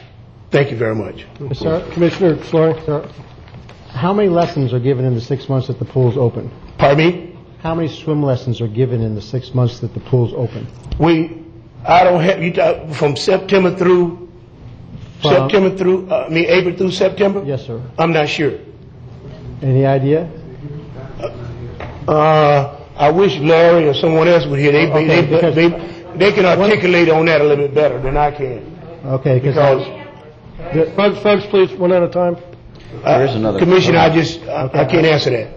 Thank you very much. Sir, Commissioner Flory, sir, how many lessons are given in the 6 months that the pool's open? Pardon me? How many swim lessons are given in the 6 months that the pool's open? I don't have, from September through, April through September? Yes, sir. I'm not sure. Any idea? I wish Larry or someone else would hear. They can articulate on that a little bit better than I can. Okay, because folks, please, one at a time. There is another. Commissioner, I can't answer that.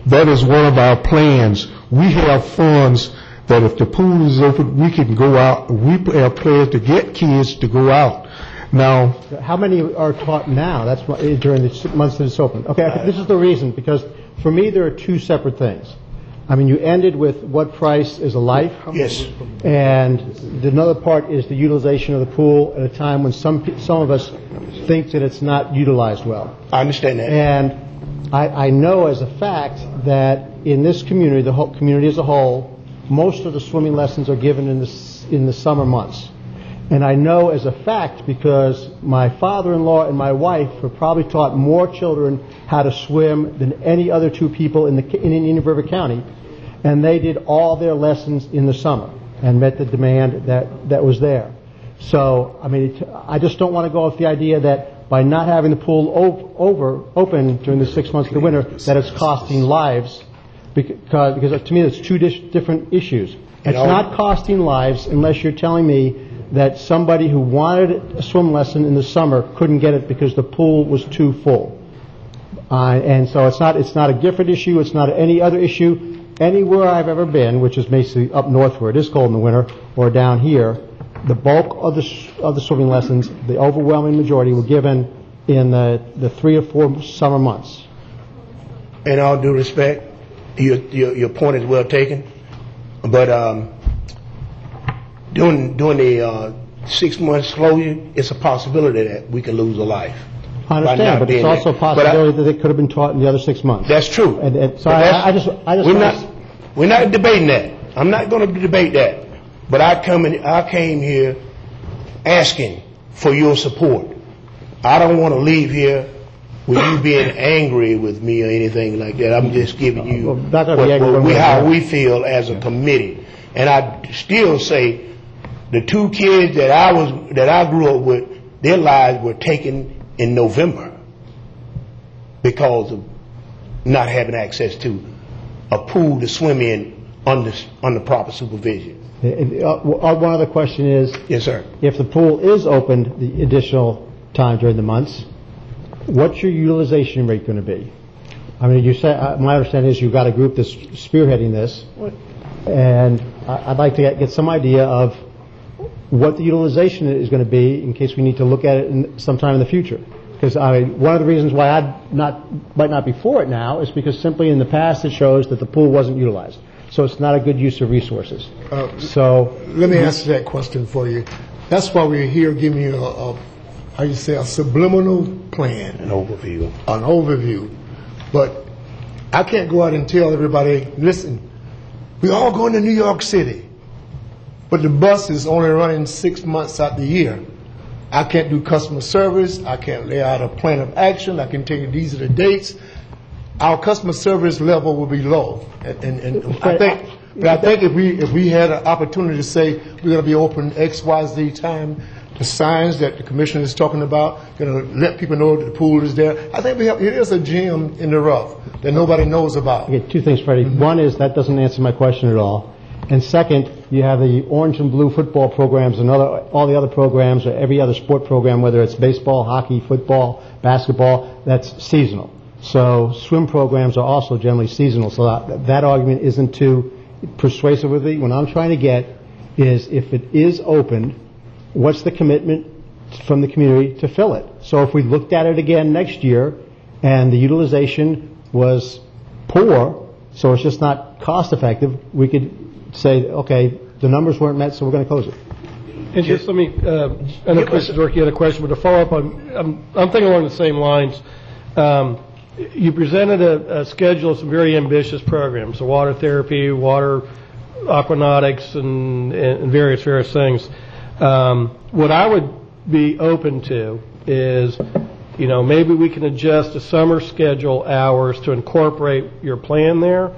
That is one of our plans. We have funds that if the pool is open, we can go out. We have plans to get kids to go out. Now, how many are taught now? That's during the months that it's open. Okay, this is the reason, because for me there are 2 separate things. I mean, you ended with what price is a life. Yes. And another part is the utilization of the pool at a time when some of us think that it's not utilized well. I understand that. And I know as a fact that in this community, the whole community as a whole, most of the swimming lessons are given in the summer months. And I know as a fact because my father-in-law and my wife have probably taught more children how to swim than any other 2 people in Indian River County, and they did all their lessons in the summer and met the demand that was there. So, I mean, I just don't want to go off the idea that by not having the pool open during the 6 months of the winter, that it's costing lives, because to me it's 2 different issues. It's not costing lives unless you're telling me that somebody who wanted a swim lesson in the summer couldn't get it because the pool was too full. And so it's not a Gifford issue, it's not any other issue. Anywhere I've ever been, which is basically up north where it is cold in the winter, or down here, the bulk of the swimming lessons, the overwhelming majority, were given in the 3 or 4 summer months. in all due respect, your point is well taken. But during the 6 months closure, it's a possibility that we could lose a life. I understand, but it's also a possibility that it could have been taught in the other 6 months. That's true. So I just we're not debating that. I'm not going to debate that. But I came here asking for your support. I don't want to leave here with you being angry with me or anything like that. I'm just giving you how we feel as a committee. And I still say the 2 kids that I grew up with, their lives were taken in November because of not having access to a pool to swim in under proper supervision. One other question is, yes, sir. If the pool is opened the additional time during the months, what's your utilization rate going to be? I mean, you said my understanding is you've got a group that's spearheading this, and I'd like to get some idea of what the utilization is going to be in case we need to look at it sometime in the future. Because one of the reasons why I might not be for it now is because simply in the past it shows that the pool wasn't utilized. So it's not a good use of resources. So let me answer that question for you. That's why we're here giving you a subliminal plan. An overview. An overview. But I can't go out and tell everybody, listen, we're all going to New York City, but the bus is only running 6 months out the year. I can't do customer service. I can't lay out a plan of action. I can tell you these are the dates. Our customer service level will be low. And I think if we had an opportunity to say we're going to be open X, Y, Z time, the signs that the commissioner is talking about, going to let people know that the pool is there. I think it is a gem in the rough that nobody knows about. Okay, 2 things, Freddie. One is that doesn't answer my question at all. And second, you have the orange and blue football programs and all the other programs, or every other sport program, whether it's baseball, hockey, football, basketball, that's seasonal. So swim programs are also generally seasonal. So that argument isn't too persuasive with me. What I'm trying to get is if it is opened, what's the commitment from the community to fill it? So if we looked at it again next year and the utilization was poor, so it's just not cost effective, we could say, okay, the numbers weren't met, so we're going to close it. And just let me, I know Commissioner Dork, you had a question, but to follow up on, I'm thinking along the same lines. You presented a schedule of some very ambitious programs, so water therapy, water aquanautics, and various things. What I would be open to is, maybe we can adjust the summer schedule hours to incorporate your plan there.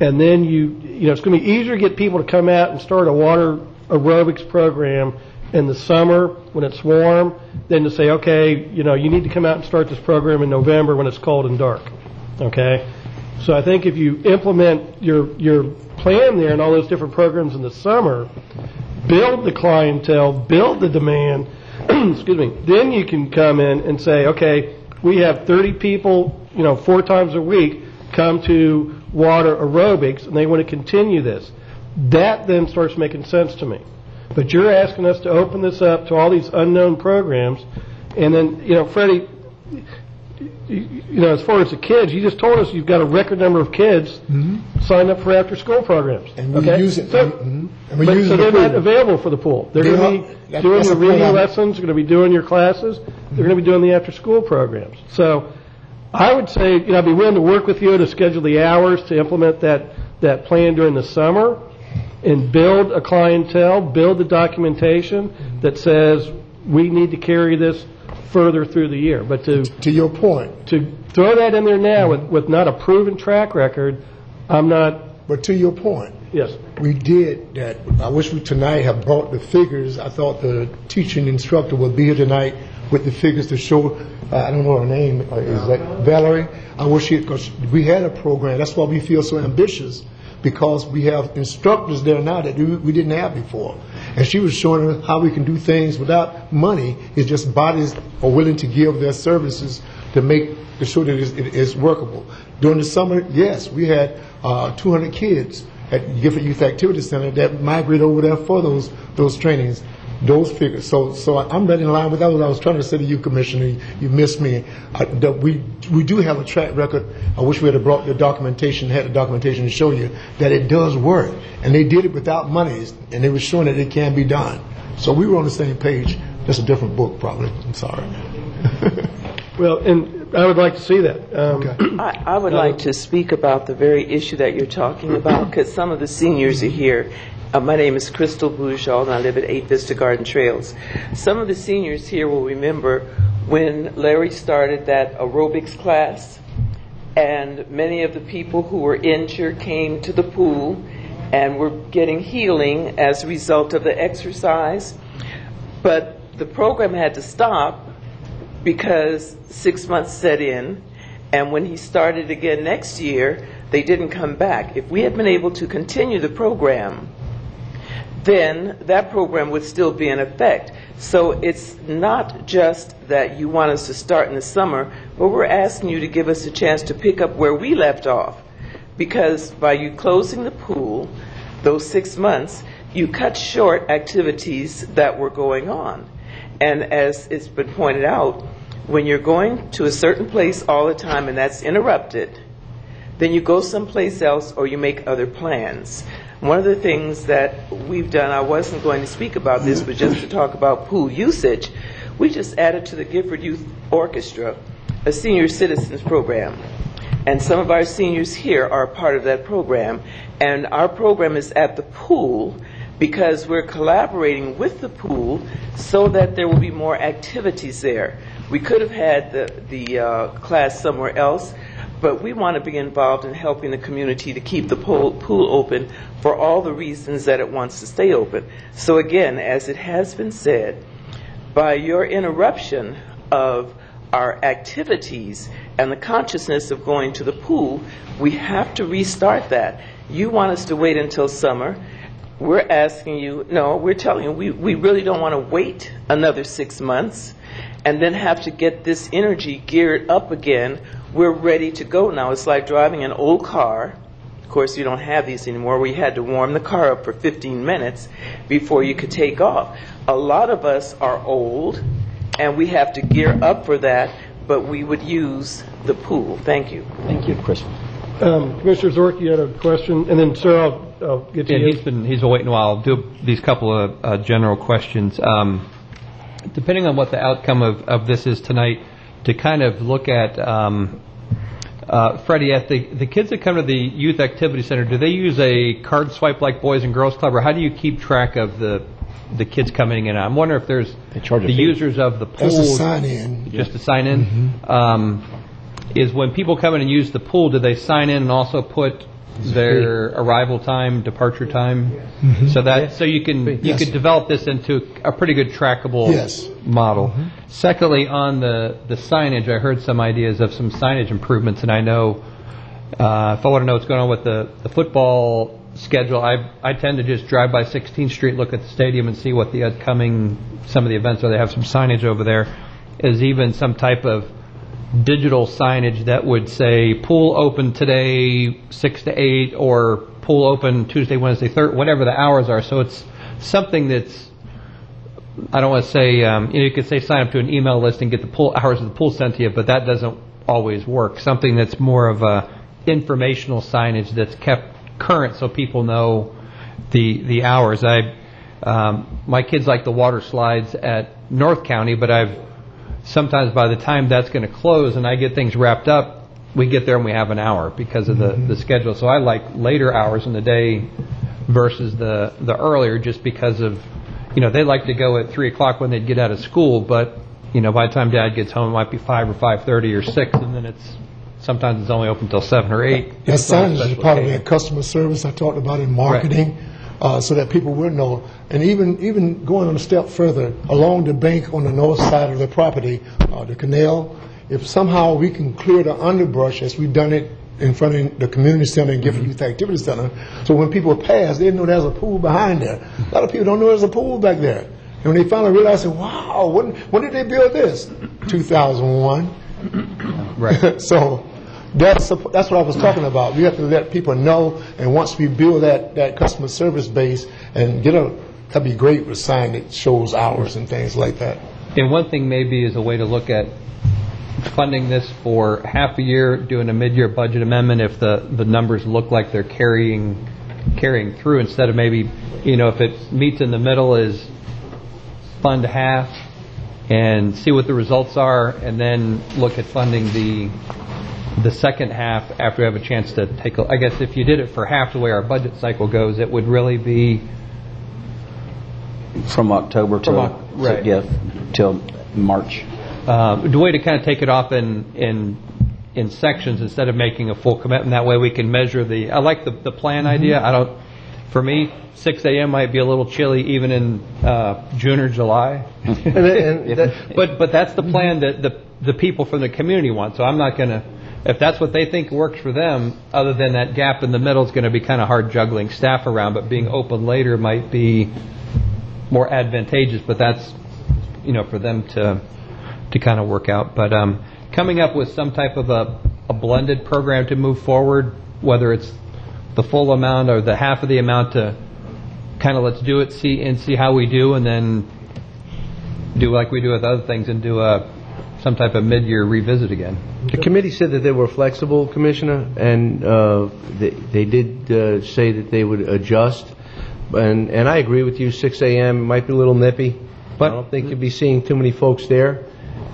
And then it's going to be easier to get people to come out and start a water aerobics program in the summer when it's warm than to say, okay, you need to come out and start this program in November when it's cold and dark. Okay? So I think if you implement your plan there and all those different programs in the summer, build the clientele, build the demand, excuse me, then you can come in and say, okay, we have 30 people, 4 times a week come to water aerobics and they want to continue this. That then starts making sense to me. But you're asking us to open this up to all these unknown programs, and then, Freddie, as far as the kids, you just told us you've got a record number of kids signed up for after-school programs. And we use it. So they're not available for the pool. They're going to be doing your reading lessons. They're going to be doing your classes. They're going to be doing the after-school programs. So I would say, I'd be willing to work with you to schedule the hours to implement that plan during the summer and build a clientele, build the documentation that says we need to carry this further through the year. But to your point, to throw that in there now with not a proven track record, I'm not. But to your point, yes, we did that. I wish we tonight have brought the figures. I thought the teaching instructor would be here tonight with the figures to show. I don't know her name. Is that Valerie? I wish because we had a program. That's why we feel so ambitious, because we have instructors there now that we didn't have before. And she was showing us how we can do things without money. It's just bodies are willing to give their services to show that it is workable. During the summer, yes, we had 200 kids at Gifford Youth Activity Center that migrated over there for those trainings. those figures. So I'm right in line with that. I was trying to say to you, Commissioner, you missed me. That we do have a track record. I wish we had brought the documentation, had the documentation to show you that it does work. And they did it without monies, and they were showing that it can be done. So we were on the same page. Just a different book, probably. I'm sorry. Well, and I would like to see that. Okay. I would like to speak about the very issue that you're talking about, because some of the seniors are here. My name is Crystal Bourgeois, and I live at 8 Vista Garden Trails. Some of the seniors here will remember when Larry started that aerobics class, and many of the people who were injured came to the pool and were getting healing as a result of the exercise. But the program had to stop because 6 months set in, and when he started again next year, they didn't come back. If we had been able to continue the program, then that program would still be in effect. So it's not just that you want us to start in the summer, but we're asking you to give us a chance to pick up where we left off. Because by you closing the pool, those 6 months, you cut short activities that were going on. And as it's been pointed out, when you're going to a certain place all the time and that's interrupted, then you go someplace else or you make other plans. One of the things that we've done, I wasn't going to speak about this, but just to talk about pool usage, we just added to the Gifford Youth Orchestra a senior citizens program. And some of our seniors here are a part of that program. And our program is at the pool because we're collaborating with the pool so that there will be more activities there. We could have had the class somewhere else, but we want to be involved in helping the community to keep the pool open for all the reasons that it wants to stay open. So again, as it has been said, by your interruption of our activities and the consciousness of going to the pool, we have to restart that. You want us to wait until summer. We're asking you, no, we're telling you, we really don't want to wait another 6 months and then have to get this energy geared up again. We're ready to go now. It's like driving an old car. Of course, you don't have these anymore, where you had to warm the car up for 15 minutes before you could take off. A lot of us are old, and we have to gear up for that, but we would use the pool. Thank you. Thank you, Chris. Commissioner Zork, you had a question, and then, sir, I'll get to you. He's been waiting a while. I'll do these couple of general questions. Depending on what the outcome of this is tonight, to kind of look at, Freddie, at the kids that come to the Youth Activity Center, do they use a card swipe like Boys and Girls Club, or how do you keep track of the kids coming in? I'm wondering if there's the users of the pool. That's a sign in. Just to sign in? Mm-hmm. Is when people come in and use the pool, do they sign in and also put their arrival time, departure time? Mm-hmm. So you could develop this into a pretty good trackable model. Mm-hmm. Secondly, on the signage, I heard some ideas of some signage improvements, and I know if I want to know what's going on with the football schedule, I tend to just drive by 16th Street, look at the stadium, and see what the upcoming, some of the events are. They have some signage over there. Is even some type of digital signage that would say pool open today 6 to 8 or pool open Tuesday, Wednesday, Thursday, whatever the hours are. So it's something that's, I don't want to say, you could say sign up to an email list and get the pool hours of the pool sent to you, but that doesn't always work. Something that's more of a informational signage that's kept current so people know the hours. My kids like the water slides at North County, but sometimes by the time that's going to close and I get things wrapped up, we get there and we have an hour because of the schedule. So I like later hours in the day versus the earlier, just because of, they like to go at 3 o'clock when they'd get out of school, but, by the time Dad gets home, it might be 5 or 5:30 or 6, and then sometimes it's only open until 7 or 8. That signage is part of that customer service I talked about in marketing. Right. So that people will know. And even going on a step further, along the bank on the north side of the property, the canal, if somehow we can clear the underbrush as we've done it in front of the community center and Gifford Youth Activity Center, so when people pass, they know there's a pool behind there. A lot of people don't know there's a pool back there. And when they finally realize, wow, when did they build this? 2001. Right. So that's what I was talking about. We have to let people know, and once we build that customer service base and get a That'd be great with a sign that shows hours and things like that. And one thing maybe is a way to look at funding this for half a year, doing a mid-year budget amendment if the numbers look like they're carrying through, instead of maybe, if it meets in the middle, is fund half and see what the results are, and then look at funding the second half after we have a chance to take I guess if you did it for half the way our budget cycle goes, it would really be from October till March. The way to kind of take it off in sections instead of making a full commitment. That way we can measure I like the plan idea. For me, 6 a.m. might be a little chilly even in June or July. But that's the plan that the people from the community want. So I'm not going to, if that's what they think works for them, other than that gap in the middle is going to be kind of hard juggling staff around, but being open later might be more advantageous, but that's, for them to kind of work out. But coming up with some type of a blended program to move forward, whether it's the full amount or the half of the amount, to kind of let's do it, see how we do, and then do like we do with other things and do some type of mid-year revisit again. The committee said that they were flexible, Commissioner, and they did say that they would adjust. And I agree with you, 6 a.m. might be a little nippy, but I don't think you'll be seeing too many folks there.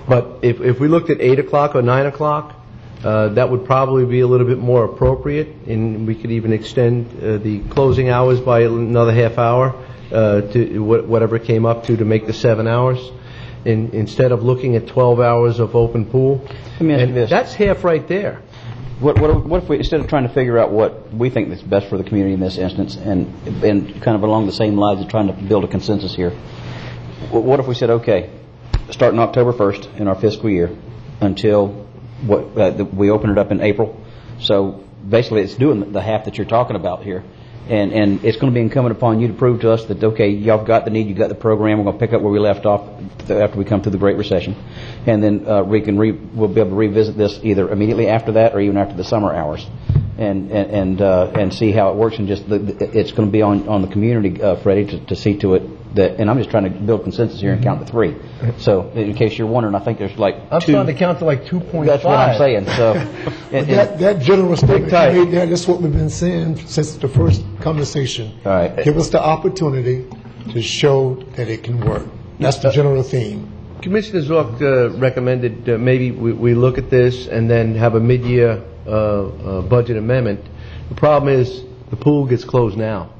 But if we looked at 8 o'clock or 9 o'clock, that would probably be a little bit more appropriate, and we could even extend the closing hours by another half hour to whatever it came up to make the 7 hours, instead of looking at 12 hours of open pool. Let me ask you this. That's half right there. What if we, instead of trying to figure out what we think is best for the community in this instance, and kind of along the same lines of trying to build a consensus here, what if we said, okay, starting October 1st in our fiscal year until we open it up in April. So basically it's doing the half that you're talking about here. And it's going to be incumbent upon you to prove to us that, okay, y'all got the need, you got the program, we're going to pick up where we left off after we come through the Great Recession. And then we'll be able to revisit this either immediately after that or even after the summer hours and see how it works. And just it's going to be on the community, Freddie, to see to it that, and I'm just trying to build consensus here and count to 3. So in case you're wondering, I think there's like I'm starting to count to like 2.5. That's what I'm saying. So that general statement you made there, that's what we've been saying since the first conversation. All right. Give us the opportunity to show that it can work. That's the general theme. Commissioner Zorc recommended maybe we look at this and then have a mid-year budget amendment. The problem is the pool gets closed now.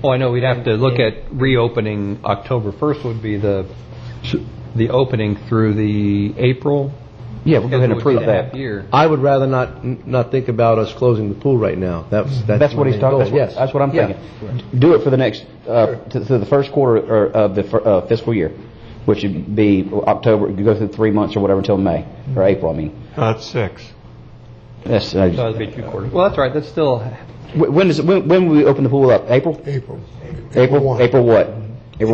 Oh, I know. We'd have to look at reopening. October 1st would be the opening through the April. Yeah, we'll go ahead and approve that. Year. I would rather not think about us closing the pool right now. That's what he's talking about. Yes, that's what I'm thinking. Do it for the next to the first quarter of the fiscal year, which would be October. You go through 3 months or whatever until May or April. I mean, that's 6. Yes, so that'd be 2 quarters. Well, that's right. That's still. When will we open the pool up? April. April 1. April what? April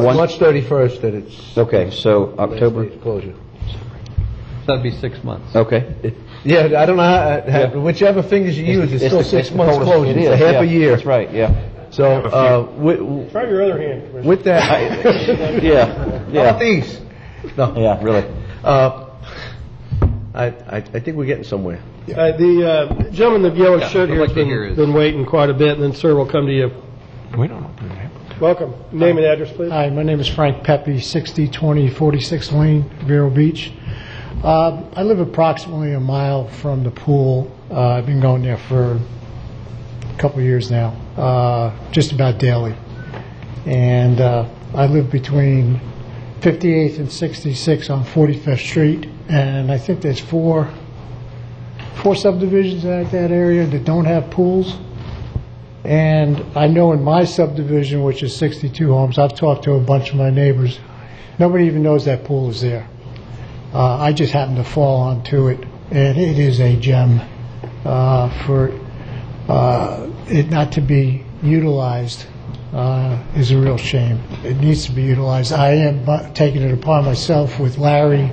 1. March 31st. That it's okay. So October closure. That'd be 6 months. Okay. Yeah, I don't know how, whichever fingers you use, it's still 6 months closure. It is It's a half a year. That's right. Yeah. So try your other hand, Commissioner. With that, yeah. How about these? No. Yeah, really. I think we're getting somewhere. The gentleman in the yellow shirt here has been waiting quite a bit, and then sir, we'll come to you. We don't open the neighborhood. Welcome. Name and address, please. Hi, my name is Frank Pepe, 6020 46th Lane, Vero Beach. I live approximately a mile from the pool. I've been going there for a couple of years now, just about daily. And I live between 58th and 66 on 45th Street, and I think there's four subdivisions at that area that don't have pools. And I know in my subdivision, which is 62 homes, I've talked to a bunch of my neighbors. Nobody even knows that pool is there. I just happened to fall onto it, and it is a gem. For it not to be utilized is a real shame. It needs to be utilized. I am taking it upon myself with Larry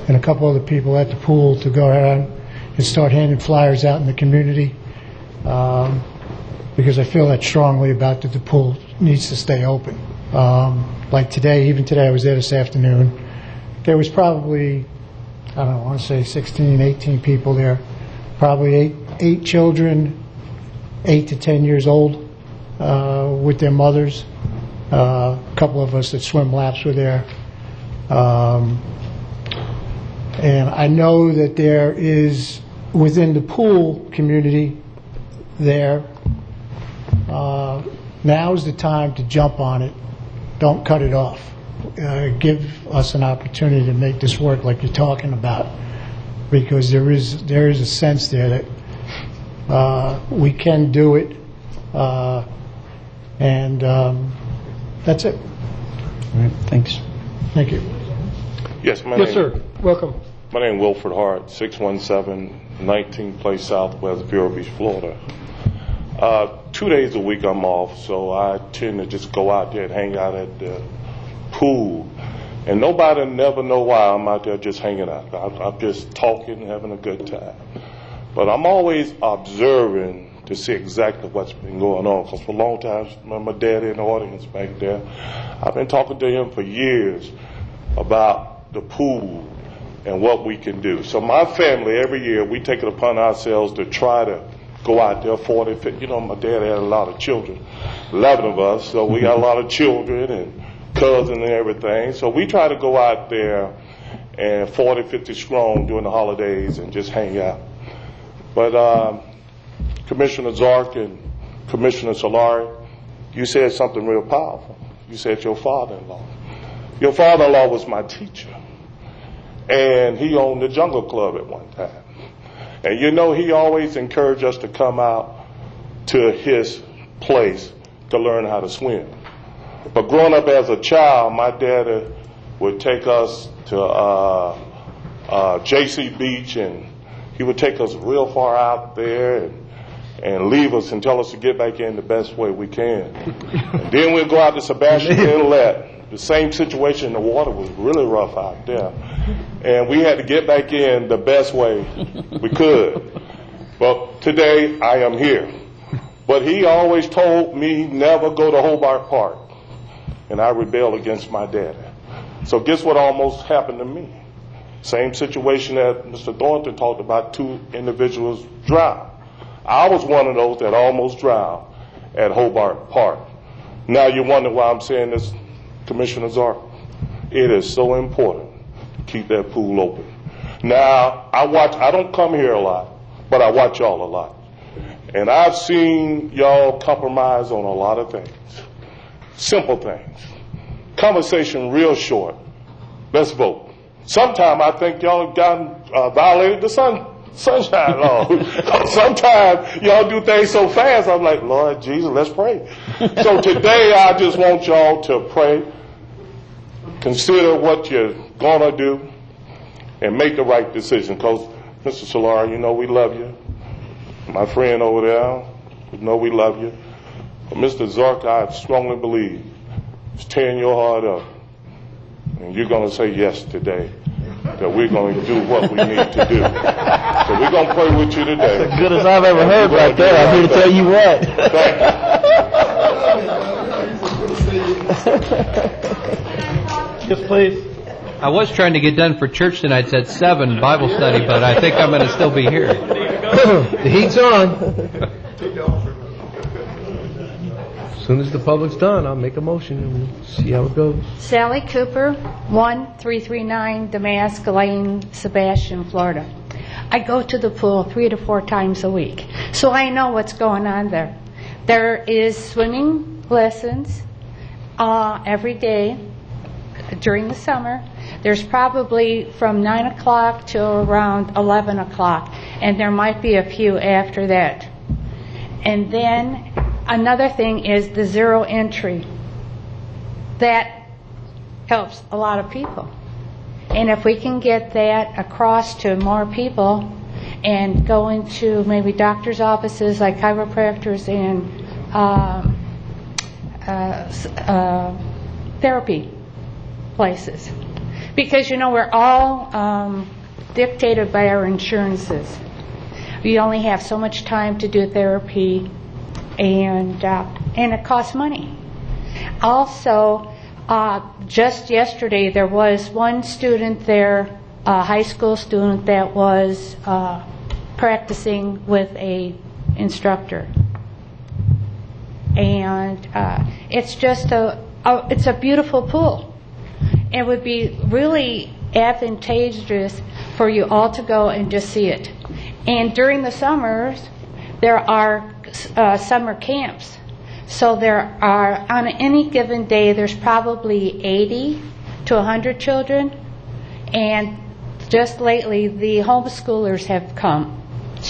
and a couple other people at the pool to go around and start handing flyers out in the community, because I feel that strongly about that the pool needs to stay open. Like today, even today, I was there this afternoon. There was probably, I don't know, I want to say 16, 18 people there. Probably eight children, 8 to 10 years old, with their mothers. A couple of us that swim laps were there. And I know that there is, within the pool community there, now's the time to jump on it. Don't cut it off. Give us an opportunity to make this work like you're talking about, because there is a sense there that we can do it, and that's it. All right, thanks. Thank you. Yes, Yes, sir. Welcome. My name is Wilford Hart, 617-19 Place South, West Vero Beach, Florida. 2 days a week I'm off, so I tend to just go out there and hang out at the pool. And nobody never know why I'm out there just hanging out. I'm just talking, having a good time. But I'm always observing to see exactly what's been going on. Because for a long time, my daddy in the audience back there, I've been talking to him for years about the pool and what we can do. So my family, every year, we take it upon ourselves to try to go out there 40, 50. You know, my dad had a lot of children, 11 of us, so we got a lot of children and cousins and everything. So we try to go out there and 40, 50 strong during the holidays and just hang out. But Commissioner Zark and Commissioner Solari, you said something real powerful. You said your father-in-law. Your father-in-law was my teacher, and he owned the Jungle Club at one time. And you know, he always encouraged us to come out to his place to learn how to swim. But growing up as a child, my daddy would take us to JC Beach, and he would take us real far out there and leave us and tell us to get back in the best way we can. And then we'd go out to Sebastian Inlet. The same situation, the water was really rough out there. And we had to get back in the best way we could. But today, I am here. But he always told me never go to Hobart Park. And I rebelled against my daddy. So guess what almost happened to me? Same situation that Mr. Thornton talked about, 2 individuals drowned. I was one of those that almost drowned at Hobart Park. Now you wonder why I'm saying this, Commissioner Zark. It is so important to keep that pool open. Now, I don't come here a lot, but I watch y'all a lot. And I've seen y'all compromise on a lot of things. Simple things. Conversation real short. Let's vote. Sometimes I think y'all have gotten violated the sunshine law. Sometimes y'all do things so fast, I'm like, Lord Jesus, let's pray. So today I just want y'all to pray, consider what you're going to do, and make the right decision. Because, Mr. Solari, you know we love you. My friend over there, you know we love you. But Mr. Zark, I strongly believe it's tearing your heart up. And you're going to say yes today, that we're going to do what we need to do. So we're going to pray with you today. That's as good as I've ever heard right there. I'm here to tell you what. Yes, please. I was trying to get done for church tonight. It said 7 Bible study, but I think I'm going to still be here. The heat's on. As soon as the public's done, I'll make a motion and we'll see how it goes. Sally Cooper, 1339 Damask Lane, Sebastian, Florida. I go to the pool 3 to 4 times a week, so I know what's going on there. There is swimming lessons every day during the summer. There's probably from 9 o'clock till around 11 o'clock, and there might be a few after that. And then another thing is the zero entry. That helps a lot of people. And if we can get that across to more people and go into maybe doctor's offices like chiropractors and therapy places. Because, you know, we're all dictated by our insurances. We only have so much time to do therapy, and it costs money. also, just yesterday, there was one student there, a high school student, that was practicing with a instructor. And it's just it's a beautiful pool. It would be really advantageous for you all to go and just see it. And during the summers, there are summer camps. So there are, on any given day, there's probably 80 to 100 children. And just lately, the homeschoolers have come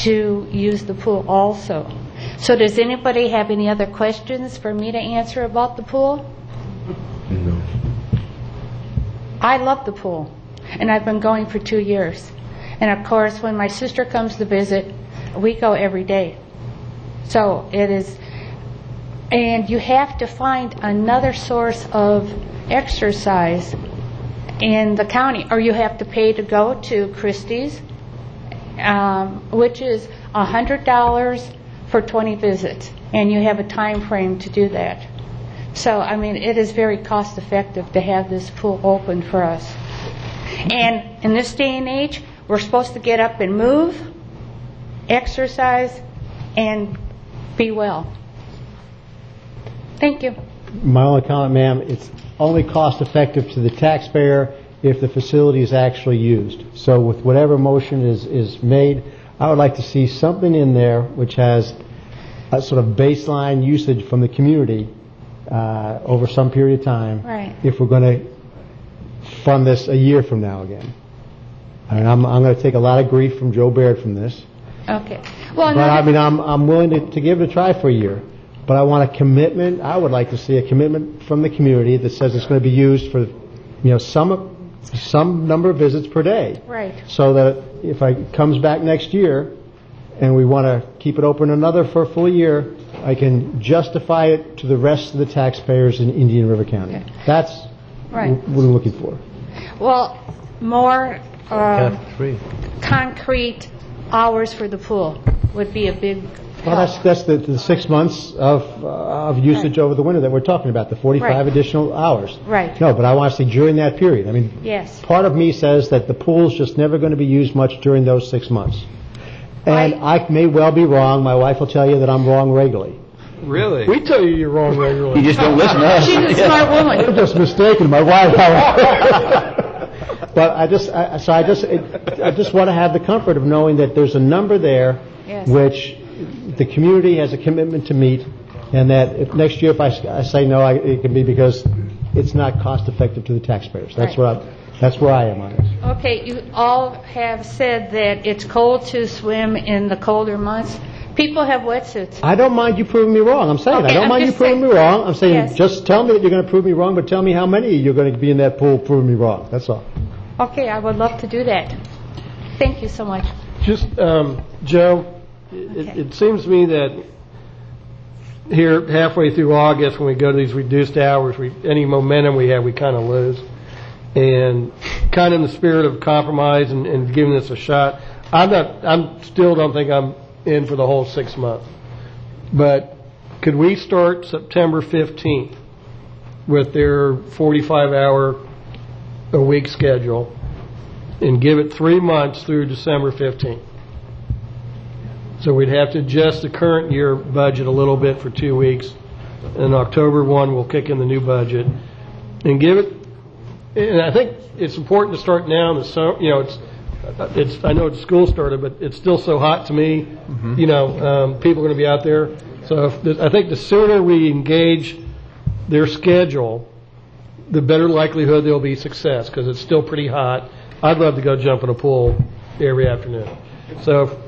to use the pool also. So does anybody have any other questions for me to answer about the pool? No. I love the pool, and I've been going for 2 years. And of course, when my sister comes to visit, we go every day. So it is, and you have to find another source of exercise in the county, or you have to pay to go to Christie's, which is $100 for 20 visits, and you have a time frame to do that. So, I mean, it is very cost effective to have this pool open for us. And in this day and age, we're supposed to get up and move, exercise, and be well. Thank you. My only comment, ma'am, it's only cost effective to the taxpayer if the facility is actually used. So with whatever motion is made, I would like to see something in there which has a sort of baseline usage from the community over some period of time. Right. If we're going to fund this a year from now again. I mean, I'm going to take a lot of grief from Joe Baird from this. Okay. Well, But I mean, I'm willing to give it a try for a year. But I want a commitment. I would like to see a commitment from the community that says it's going to be used for, some number of visits per day. Right. So that if it comes back next year and we want to keep it open for a full year, I can justify it to the rest of the taxpayers in Indian River County. Okay. That's Right. what I'm looking for. Well, more concrete hours for the pool would be a big Well, that's the 6 months of usage over the winter that we're talking about, the 45 Right. additional hours. Right. No, but I want to see during that period. I mean, Yes. part of me says that the pool's just never going to be used much during those 6 months. And I may well be wrong. My wife will tell you that I'm wrong regularly. Really? We tell you you're wrong regularly. You just don't listen to us. She's a smart woman. I'm just mistaken. My wife. But I just want to have the comfort of knowing that there's a number there, Yes. which the community has a commitment to meet, and that if next year if I say no, it can be because it's not cost effective to the taxpayers. That's where I am on it. Okay, you all have said that it's cold to swim in the colder months. People have wetsuits. I don't mind you proving me wrong. I'm saying Okay, I don't I'm mind you just proving saying- me wrong. I'm saying Yes. just tell me that you're going to prove me wrong, but tell me how many of you are going to be in that pool proving me wrong. That's all. Okay, I would love to do that. Thank you so much. Just, Joe, it seems to me that here halfway through August, when we go to these reduced hours, any momentum we have, we kind of lose. And kind of in the spirit of compromise and giving this a shot, I still don't think I'm in for the whole 6 months. But could we start September 15th with their 45-hour-a-week schedule and give it 3 months through December 15th? So we'd have to adjust the current year budget a little bit for 2 weeks. And October 1, we'll kick in the new budget and give it. And I think it's important to start now in the summer. I know it's school started, but it's still so hot to me. Mm-hmm. People are going to be out there. So I think the sooner we engage their schedule, the better likelihood there'll be success, because it's still pretty hot. I'd love to go jump in a pool every afternoon. So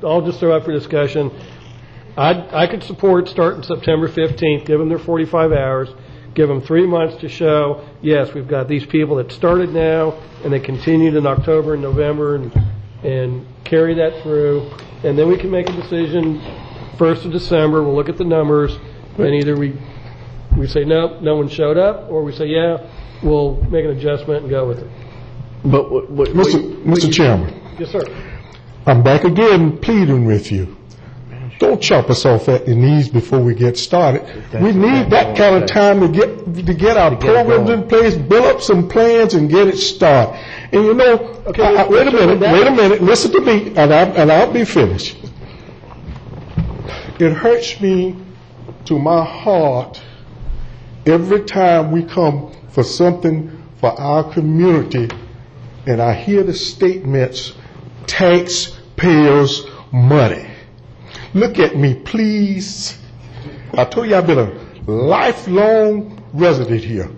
I'll just throw out for discussion. I could support starting September 15th, give them their 45 hours, give them 3 months to show, yes, we've got these people that started now, and they continued in October and November, and carry that through. And then we can make a decision 1st of December. We'll look at the numbers, and either we say, no one showed up, or we say, yeah, we'll make an adjustment and go with it. But Mr. Chairman. Yes, sir. I'm back again pleading with you. Don't chop us off at the knees before we get started. We need that kind of time to get our programs in place, build up some plans, and get it started. And you know, wait a minute, listen to me, and I'll be finished. It hurts me to my heart every time we come for something for our community, and I hear the statements, taxpayers' money. Look at me, please. I told you I've been a lifelong resident here.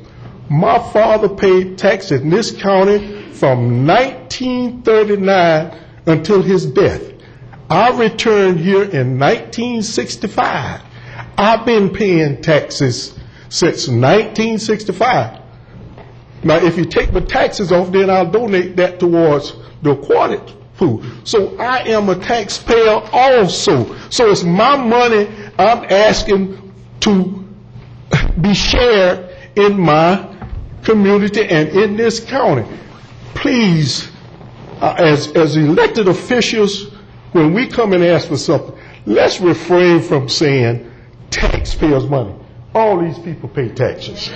My father paid tax in this county from 1939 until his death. I returned here in 1965. I've been paying taxes since 1965. Now, if you take the taxes off, then I'll donate that towards the aquatic pool. So I am a taxpayer also. So it's my money I'm asking to be shared in my community and in this county. Please, as elected officials, when we come and ask for something, let's refrain from saying taxpayers' money. All these people pay taxes.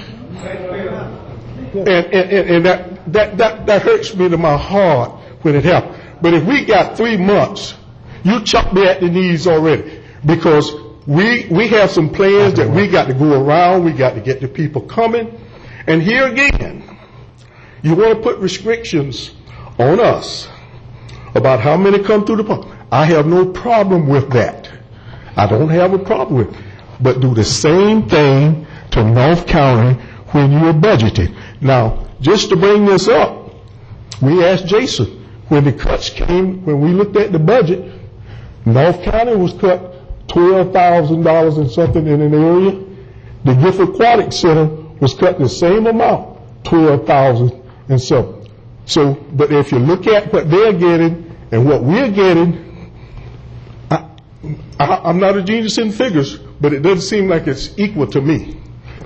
And that hurts me to my heart when it happens. But if we got 3 months, you chop me at the knees already, because we have some plans that we got to go around. We got to get the people coming. And here again, you want to put restrictions on us about how many come through the pump. I have no problem with that. I don't have a problem with it. But do the same thing to North County when you're budgeting. Now, just to bring this up, we asked Jason, when the cuts came, when we looked at the budget, North County was cut $12,000 and something in an area. The Gifford Aquatic Center was cut the same amount, $12,000 and something. So, but if you look at what they're getting and what we're getting, I'm not a genius in figures, but it doesn't seem like it's equal to me.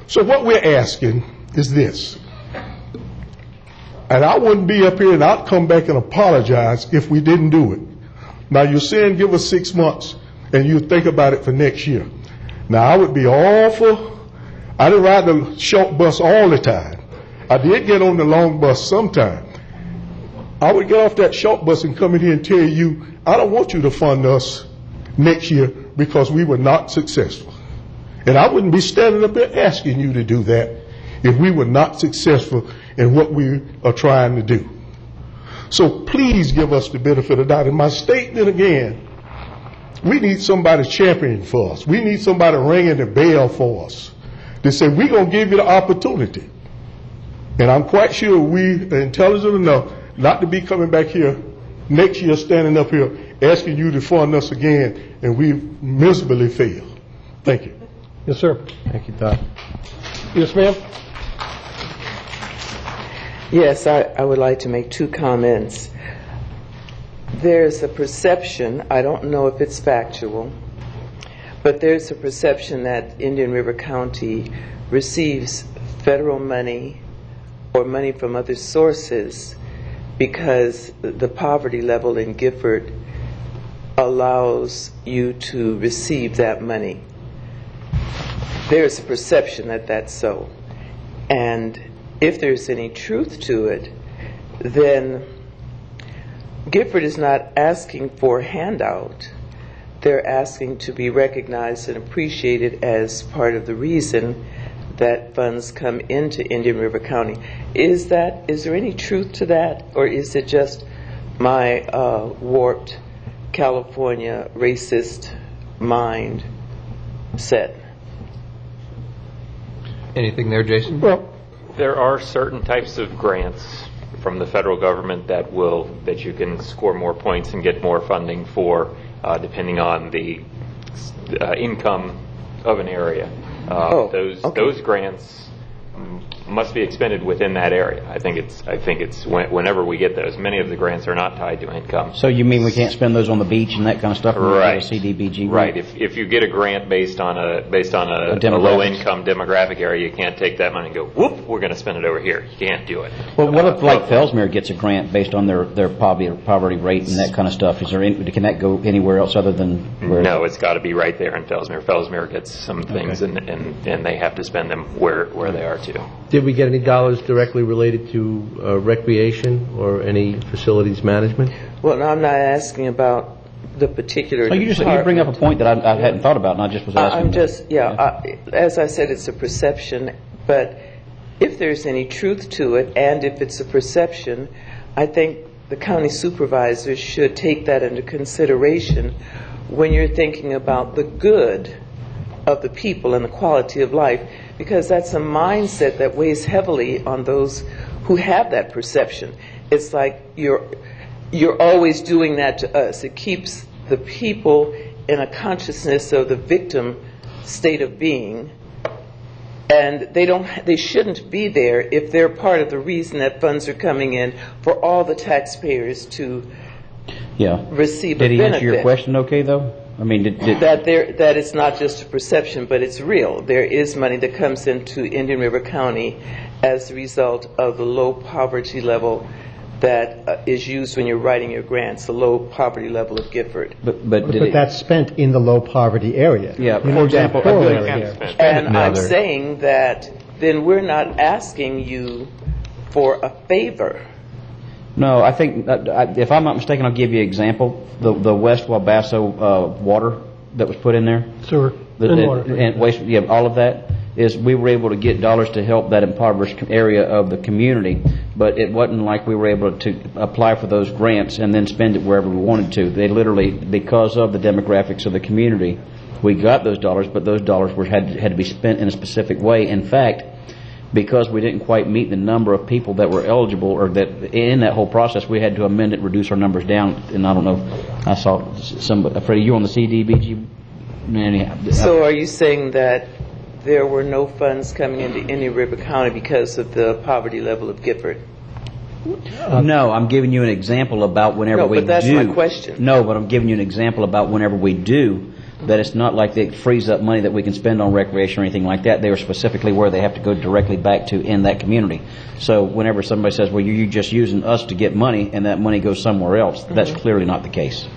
So what we're asking is this. And I wouldn't be up here and I'd come back and apologize if we didn't do it. Now you're saying give us 6 months and you think about it for next year. Now I would be awful. I didn't ride the short bus all the time. I did get on the long bus sometime. I would get off that short bus and come in here and tell you, I don't want you to fund us next year because we were not successful. And I wouldn't be standing up there asking you to do that if we were not successful in what we are trying to do. So please give us the benefit of the doubt. And my statement again, we need somebody championing for us. We need somebody ringing the bell for us. They say, we're going to give you the opportunity. And I'm quite sure we are intelligent enough not to be coming back here next year, standing up here, asking you to fund us again, and we miserably fail. Thank you. Yes, sir. Thank you, Doc. Yes, ma'am. Yes, I would like to make 2 comments. There's a perception, I don't know if it's factual, but there's a perception that Indian River County receives federal money or money from other sources because the poverty level in Gifford allows you to receive that money. There's a perception that that's so. And if there's any truth to it, then Gifford is not asking for a handout. They're asking to be recognized and appreciated as part of the reason that funds come into Indian River County. Is there any truth to that, or is it just my warped California racist mind set? Anything there, Jason? Well, there are certain types of grants from the federal government that you can score more points and get more funding for, depending on the income of an area. Those grants must be expended within that area. I think it's whenever we get those. Many of the grants are not tied to income. So you mean we can't spend those on the beach and that kind of stuff? Right. CDBG. Right. If you get a grant based on a low income demographic area, you can't take that money and go, whoop, we're going to spend it over here. You can't do it. Well, what if like Fellsmere gets a grant based on their poverty rate and that kind of stuff? Can that go anywhere else other than where? No, it's got to be right there in Fellsmere. Fellsmere gets some things, and they have to spend them where they are too. Did we get any dollars directly related to recreation or any facilities management? Well, no, I'm not asking about the particular. Oh, you bring up a point that I hadn't thought about, and I just was asking. As I said, it's a perception, but if there's any truth to it, and if it's a perception, I think the county supervisors should take that into consideration when you're thinking about the good of the people and the quality of life, because that's a mindset that weighs heavily on those who have that perception. It's like you're always doing that to us. It keeps the people in a consciousness of the victim state of being, and they shouldn't be there if they're part of the reason that funds are coming in for all the taxpayers to receive a benefit. Did he answer your question okay, though? I mean, that it's not just a perception, but it's real. There is money that comes into Indian River County as a result of the low poverty level that is used when you're writing your grants, the low poverty level of Gifford. But that's spent in the low poverty area. Yeah, for example, and I'm saying that then we're not asking you for a favor. No, I think, if I'm not mistaken, I'll give you an example. The West Wabasso water that was put in there. Sewer and water. And waste, all of that is we were able to get dollars to help that impoverished area of the community, but it wasn't like we were able to apply for those grants and then spend it wherever we wanted to. They literally, because of the demographics of the community, we got those dollars, but those dollars had to be spent in a specific way. In fact, because we didn't quite meet the number of people that were eligible, or that in that whole process, we had to amend it, reduce our numbers down. And I don't know, I saw somebody, Freddie, you on the CDBG? So are you saying that there were no funds coming into Indian River County because of the poverty level of Gifford? No, I'm giving you an example about whenever we do. No, but that's my question. No, but I'm giving you an example about whenever we do, that it's not like it frees up money that we can spend on recreation or anything like that. They are specifically where they have to go directly back to in that community. So whenever somebody says, well, you're just using us to get money and that money goes somewhere else, that's clearly not the case.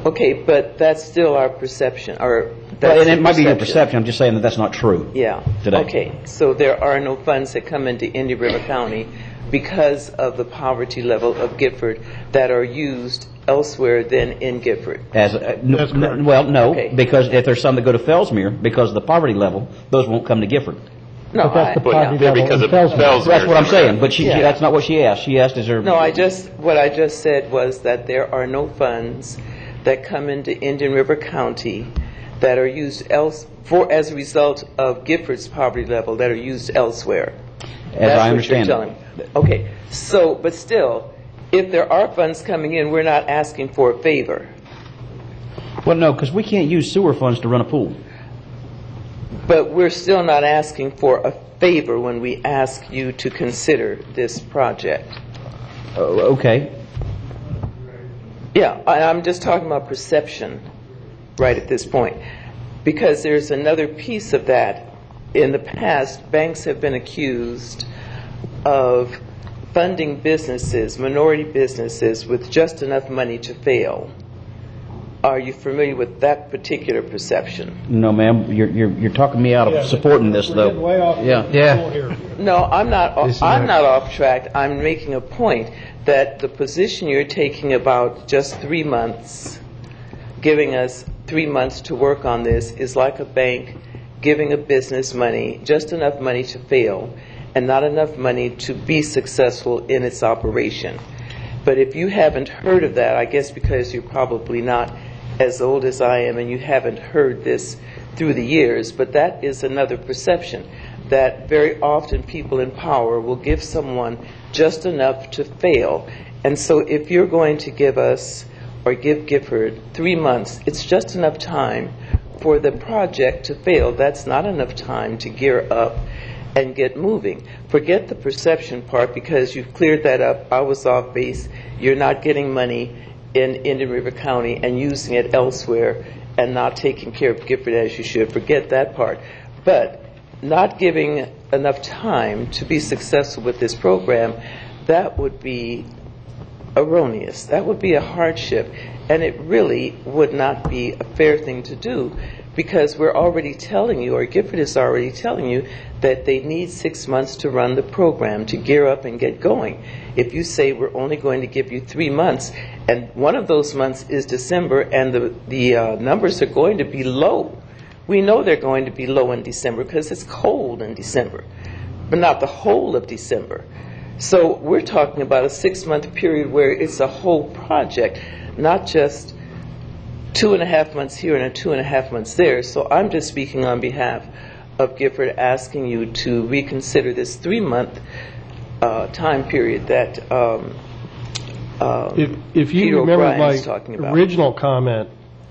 Okay, but that's still our perception. And it might be your perception. I'm just saying that that's not true. Yeah. Today. Okay, so there are no funds that come into Indian River County because of the poverty level of Gifford that are used elsewhere than in Gifford. Because if there's some that go to Fellsmere because of the poverty level, those won't come to Gifford. No, but that's the poverty level because of Fellsmere. That's what I'm saying. But that's not what she asked. She asked, "Is there?" No, what I just said was that there are no funds that come into Indian River County that are used as a result of Gifford's poverty level that are used elsewhere. As I understand it. Okay, so, but still, if there are funds coming in, we're not asking for a favor. Well, no, because we can't use sewer funds to run a pool. But we're still not asking for a favor when we ask you to consider this project. Okay. Yeah, I'm just talking about perception right at this point. Because there's another piece of that. In the past, banks have been accused of funding businesses, minority businesses, with just enough money to fail. Are you familiar with that particular perception? No, ma'am. You're talking me out of supporting this, though. Getting way off here. No, I'm not off track. I'm making a point that the position you're taking about just 3 months, giving us 3 months to work on this, is like a bank giving a business money, just enough money to fail, and not enough money to be successful in its operation. But if you haven't heard of that, I guess because you're probably not as old as I am and you haven't heard this through the years, but that is another perception, that very often people in power will give someone just enough to fail. And so if you're going to give us, or give Gifford, 3 months, it's just enough time for the project to fail. That's not enough time to gear up and get moving. Forget the perception part, because you've cleared that up. I was off base. You're not getting money in Indian River County and using it elsewhere and not taking care of Gifford as you should. Forget that part. But not giving enough time to be successful with this program, that would be erroneous. That would be a hardship, and it really would not be a fair thing to do, because we're already telling you, or Gifford is already telling you, that they need 6 months to run the program, to gear up and get going. If you say we're only going to give you 3 months, and one of those months is December, and the numbers are going to be low. We know they're going to be low in December because it's cold in December, but not the whole of December. So we're talking about a 6-month period where it's a whole project, not just 2.5 months here and 2.5 months there. So I'm just speaking on behalf of Gifford, asking you to reconsider this 3-month time period that if you Peter remember O'Brien's my talking about. original comment,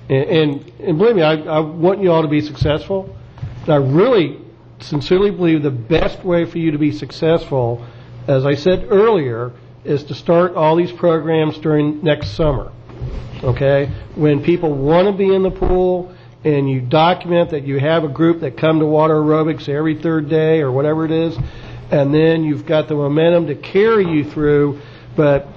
and believe me, I want you all to be successful. I really sincerely believe the best way for you to be successful, as I said earlier, is to start all these programs during next summer. Okay? When people want to be in the pool, and you document that you have a group that come to water aerobics every third day or whatever it is, and then you've got the momentum to carry you through. But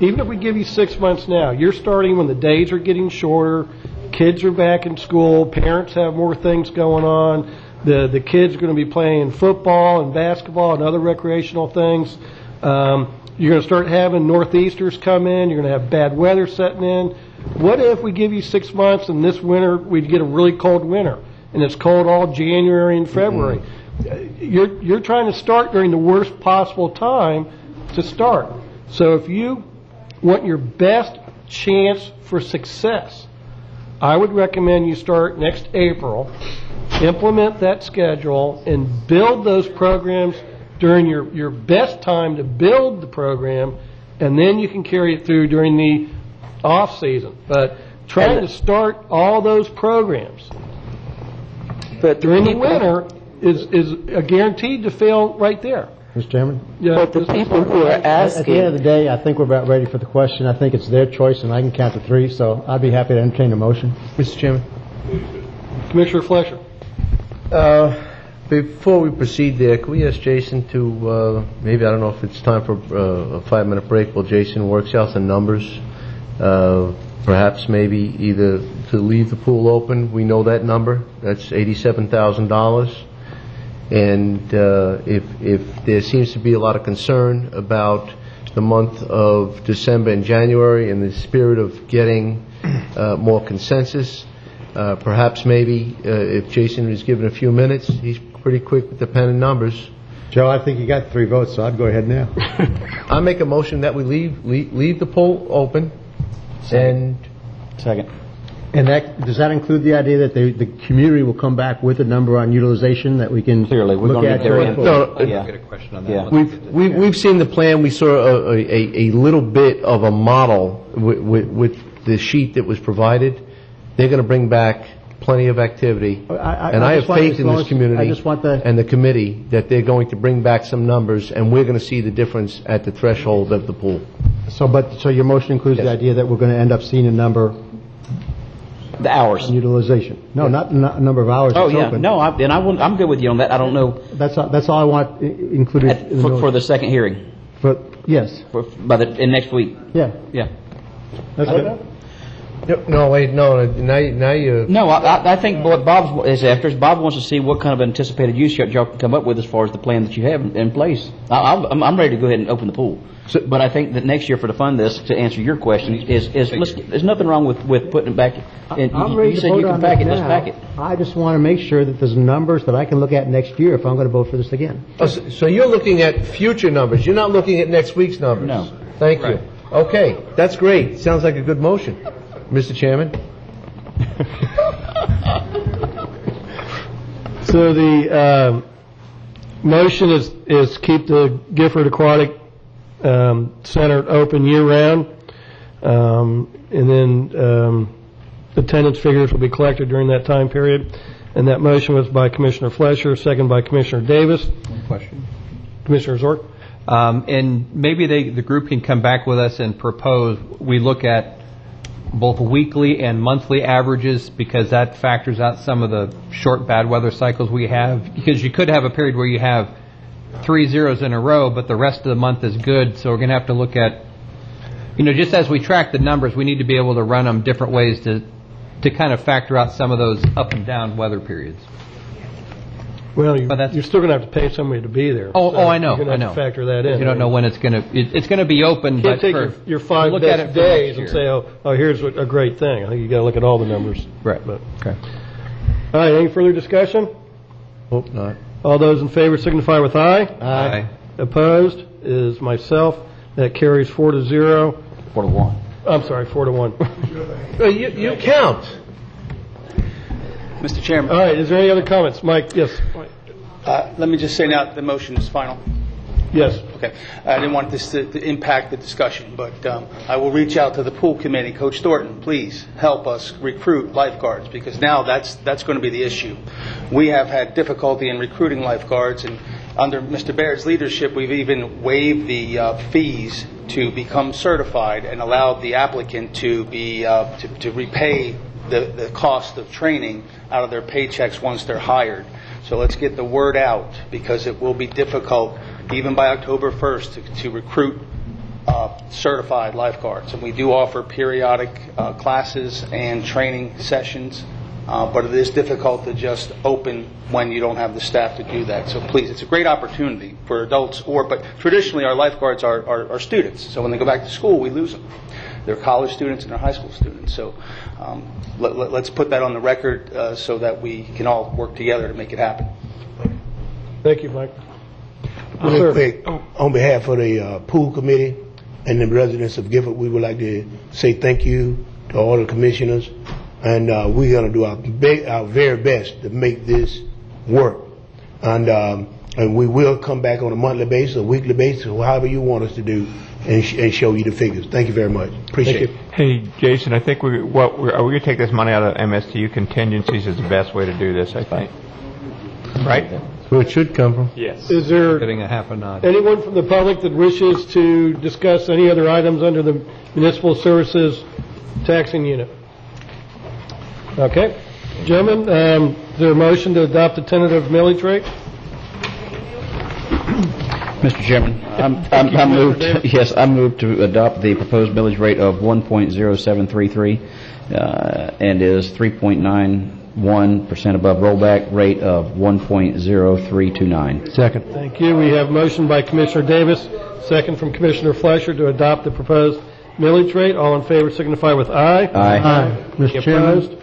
even if we give you 6 months now, you're starting when the days are getting shorter, kids are back in school, parents have more things going on, the kids are going to be playing football and basketball and other recreational things. You're going to start having northeasters come in, you're going to have bad weather setting in. What if we give you 6 months and this winter we'd get a really cold winter, and it's cold all January and February? You're trying to start during the worst possible time to start. So if you want your best chance for success, I would recommend you start next April, implement that schedule, and build those programs during your best time to build the program, and then you can carry it through during the off season. But trying to start all those programs during the winter is a guaranteed to fail right there. Mr. Chairman? Yeah. But the people who are asking... At the end of the day, I think we're about ready for the question. I think it's their choice, and I can count to 3, so I'd be happy to entertain a motion. Mr. Chairman? Commissioner Fletcher. Before we proceed there, can we ask Jason to, maybe, I don't know if it's time for a 5-minute break while Jason works out the numbers. Perhaps maybe either to leave the pool open, we know that number, that's $87,000. And if there seems to be a lot of concern about the month of December and January in the spirit of getting more consensus, perhaps maybe if Jason is given a few minutes, he's pretty quick with the pen and numbers. Joe, I think you got 3 votes, so I'd go ahead now. I make a motion that we leave the poll open. And second. And does that include the idea that the community will come back with a number on utilization that we can Clearly, we're look going to at? get their input. No, I get a question on that. Yeah. We've seen the plan. We saw a little bit of a model with the sheet that was provided. They're going to bring back plenty of activity, and I have faith in this community and the committee that they're going to bring back some numbers, and we're going to see the difference at the threshold of the pool. So your motion includes the idea that we're going to end up seeing a number. The hours. Utilization. No, not a number of hours. Oh, it's yeah. open. No, I'm good with you on that. I don't know. That's all I want included. For the second hearing. Yes. In next week. Yeah. Yeah. That's good. No, wait, no. Now you. No, I think what Bob is after is Bob wants to see what kind of anticipated use y'all can come up with as far as the plan that you have in place. I'm ready to go ahead and open the pool. But I think that next year, for to fund this, to answer your question, there's nothing wrong with putting it back. I'm ready to vote on pack this it. Let's now. pack it. I just want to make sure that there's numbers that I can look at next year if I'm going to vote for this again. Oh, so you're looking at future numbers. You're not looking at next week's numbers. No. Thank you. Okay, that's great. Sounds like a good motion, Mr. Chairman. So the motion is keep the Gifford Aquatic Center open year-round, and then attendance figures will be collected during that time period. And that motion was by Commissioner Fletcher, second by Commissioner Davis. question. Commissioner Zork? And maybe the group can come back with us and propose we look at both weekly and monthly averages, because that factors out some of the short bad weather cycles we have. Because you could have a period where you have 3 zeros in a row, but the rest of the month is good. So we're going to have to look at, just as we track the numbers, we need to be able to run them different ways to kind of factor out some of those up and down weather periods. Well, you're still going to have to pay somebody to be there. Oh, I know. You're going to have to factor that in. You don't know when it's going to. It's going to be open. You can't take your 5 look best at it days and say, oh, here's a great thing. I think you got to look at all the numbers. Right. But, okay. All right. Any further discussion? Hope not. All those in favor signify with aye. Aye. Opposed is myself. That carries 4-0. 4-1. I'm sorry, 4-1. You count. Mr. Chairman. All right. Is there any other comments, Mike? Yes. Let me just say now the motion is final. Yes. Okay. I didn't want this to impact the discussion, but I will reach out to the pool committee. Coach Thornton, please help us recruit lifeguards, because now that's going to be the issue. We have had difficulty in recruiting lifeguards, and under Mr. Baird's leadership, we've even waived the fees to become certified and allowed the applicant to be to repay the cost of training out of their paychecks once they're hired. So let's get the word out, because it will be difficult, even by October 1st, to recruit certified lifeguards. And we do offer periodic classes and training sessions, but it is difficult to just open when you don't have the staff to do that. So please, it's a great opportunity for adults, but traditionally our lifeguards are students. So when they go back to school, we lose them. They're college students and they're high school students. So let's put that on the record so that we can all work together to make it happen. Thank you, Mike. Real quick, on behalf of the pool committee and the residents of Gifford, we would like to say thank you to all the commissioners, and we're going to do our very best to make this work. And we will come back on a monthly basis, a weekly basis, or however you want us to do, and show you the figures. Thank you very much. Appreciate it. Hey, Jason, I think are we going to take this money out of MSTU contingencies is the best way to do this, I think. Right? That's where it should come from. Yes. Is there Getting a half a nod. anyone from the public that wishes to discuss any other items under the Municipal Services Taxing Unit? Okay. Gentlemen, is there a motion to adopt the tentative millage rate? Mr. Chairman, I moved to adopt the proposed millage rate of 1.0733 and is 3.91% above rollback rate of 1.0329. Second. Thank you. We have motion by Commissioner Davis, second from Commissioner Fleischer to adopt the proposed millage rate. All in favor signify with aye. Aye. Mr. Chairman. Opposed?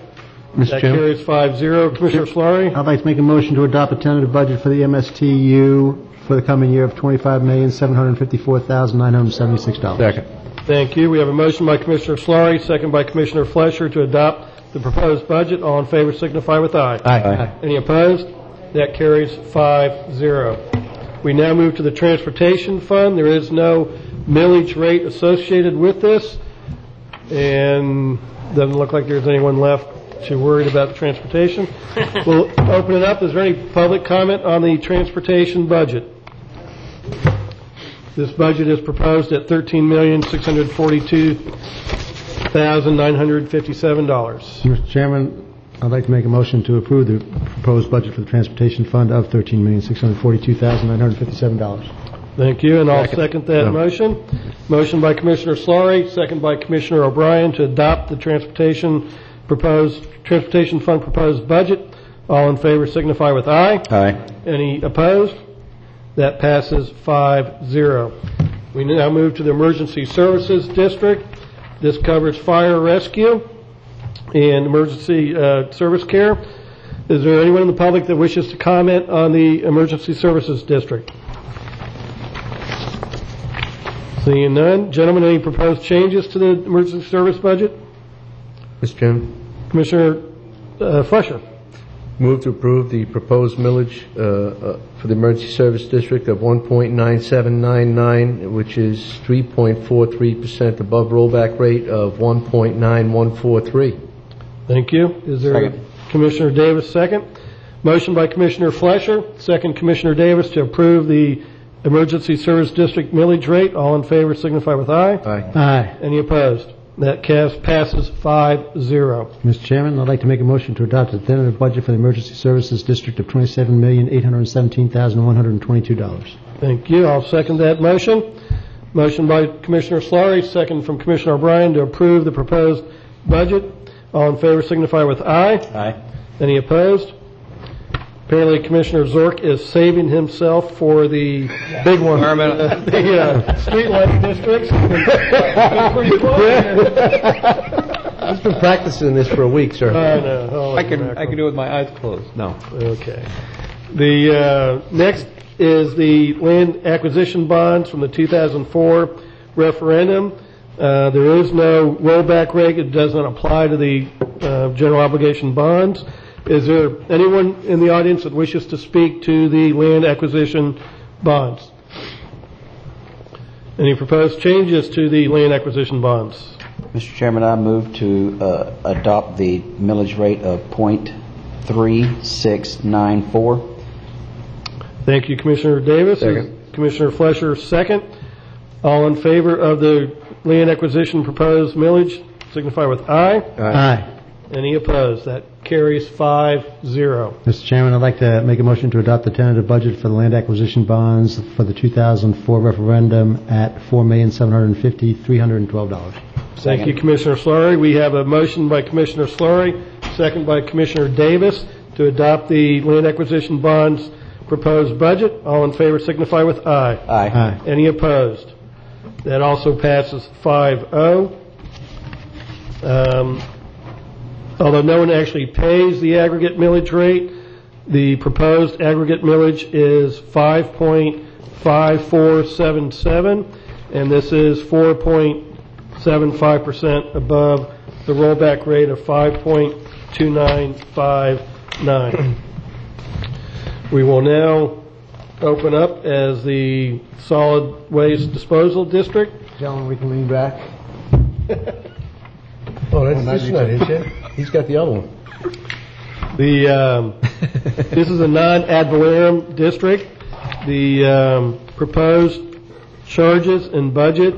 That carries 5-0. Commissioner Fleury? I'd like to make a motion to adopt a tentative budget for the MSTU for the coming year of $25,754,976. Second. Thank you. We have a motion by Commissioner Fleury, second by Commissioner Fleischer to adopt the proposed budget. All in favor signify with aye. Aye. Any opposed? That carries 5-0. We now move to the Transportation Fund. There is no millage rate associated with this, and doesn't look like there's anyone left too worried about the transportation. We'll open it up. Is there any public comment on the transportation budget? This budget is proposed at $13,642,957. Mr. Chairman, I'd like to make a motion to approve the proposed budget for the Transportation Fund of $13,642,957. Thank you, and I'll second that motion. Motion by Commissioner Slaughter, second by Commissioner O'Brien to adopt the Transportation Fund proposed budget. All in favor signify with aye. Aye. Any opposed? That passes 5-0. We now move to the Emergency Services District. This covers fire rescue and emergency service care. Is there anyone in the public that wishes to comment on the Emergency Services District? Seeing none. Gentlemen, any proposed changes to the emergency service budget? Mr. Chairman. Commissioner Fleischer. Move to approve the proposed millage for the Emergency Service District of 1.9799, which is 3.43% above rollback rate of 1.9143. Thank you. Is there Commissioner Davis second? Motion by Commissioner Flesher, second Commissioner Davis to approve the Emergency Service District millage rate. All in favor signify with aye. Aye. Any opposed? That passes 5-0. Mr. Chairman, I'd like to make a motion to adopt the tentative budget for the Emergency Services District of $27,817,122. Thank you. I'll second that motion. Motion by Commissioner Slurry, second from Commissioner O'Brien to approve the proposed budget. All in favor signify with aye. Aye. Any opposed? Apparently Commissioner Zork is saving himself for the big one. The street light districts. Pretty close. I've been practicing this for a week, sir. I know. I can do it with my eyes closed. No. Okay. The next is the land acquisition bonds from the 2004 referendum. There is no rollback rate. It does not apply to the general obligation bonds. Is there anyone in the audience that wishes to speak to the land acquisition bonds? Any proposed changes to the land acquisition bonds? Mr. Chairman, I move to adopt the millage rate of .3694. Thank you, Commissioner Davis. Second. Commissioner Flesher, second. All in favor of the land acquisition proposed millage signify with aye. Aye. Any opposed? That carries 5-0. Mr. Chairman, I'd like to make a motion to adopt the tentative budget for the land acquisition bonds for the 2004 referendum at $4,750,312. Thank you, Commissioner Slurry. We have a motion by Commissioner Slurry, second by Commissioner Davis to adopt the land acquisition bonds proposed budget. All in favor signify with aye. Aye. Any opposed? That also passes 5-0. Although no one actually pays the aggregate millage rate, the proposed aggregate millage is 5.5477, and this is 4.75% above the rollback rate of 5.2959. We will now open up as the Solid Waste Disposal District. Gentlemen, we can lean back. Oh, that's not his yet. He's got the other one. This is a non-ad valorem district. The proposed charges and budget.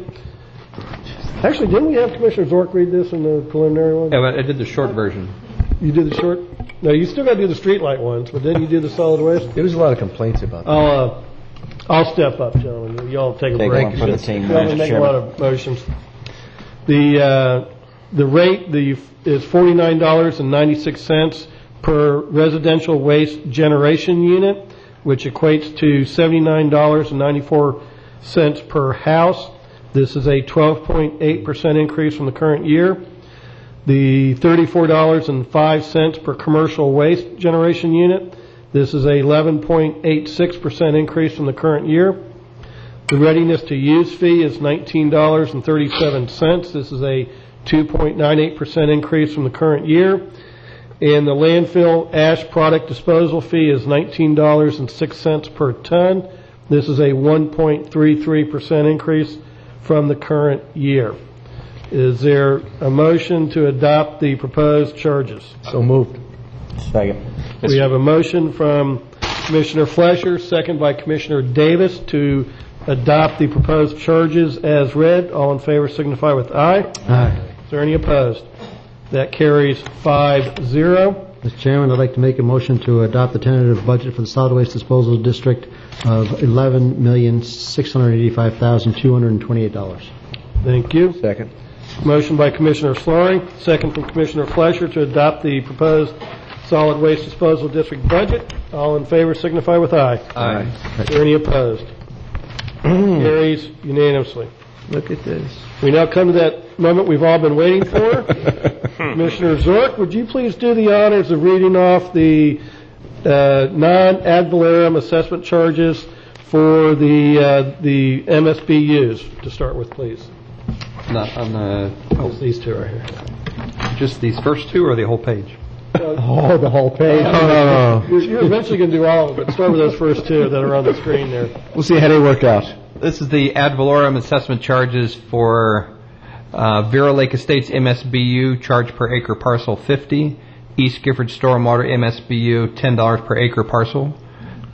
Actually, didn't we have Commissioner Zork read this in the preliminary one? Yeah, but I did the short version. You did the short? No, you still got to do the streetlight ones, but then you do the solid waste? There was a lot of complaints about that. I'll step up, gentlemen. You all take a break. One for the team, You only Mr. make a Chairman. lot of motions. The rate is $49.96 per residential waste generation unit, which equates to $79.94 per house. This is a 12.8% increase from the current year. The $34.05 per commercial waste generation unit. This is a 11.86% increase from the current year. The readiness to use fee is $19.37. This is a 2.98% increase from the current year. And the landfill ash product disposal fee is $19.06 per ton. This is a 1.33% increase from the current year. Is there a motion to adopt the proposed charges? So moved. Second. We have a motion from Commissioner Flesher, second by Commissioner Davis to adopt the proposed charges as read. All in favor signify with aye. Aye. Is there any opposed? That carries 5-0. Mr. Chairman, I'd like to make a motion to adopt the tentative budget for the Solid Waste Disposal District of $11,685,228. Thank you. Second. Motion by Commissioner Slurry, second from Commissioner Flesher to adopt the proposed Solid Waste Disposal District budget. All in favor signify with aye. Aye. Is there any opposed? Carries unanimously. Look at this. We now come to that moment we've all been waiting for. Commissioner Zork, would you please do the honors of reading off the non-ad valorem assessment charges for the MSBUs to start with, please? Not on the. It's these two right here. Just these first two or the whole page? Oh, the whole page. You're eventually going to do all of it. Start with those first two that are on the screen there. We'll see how they work out. This is the ad valorem assessment charges for Vera Lake Estates MSBU, charge per acre parcel 50, East Gifford Stormwater MSBU, $10 per acre parcel.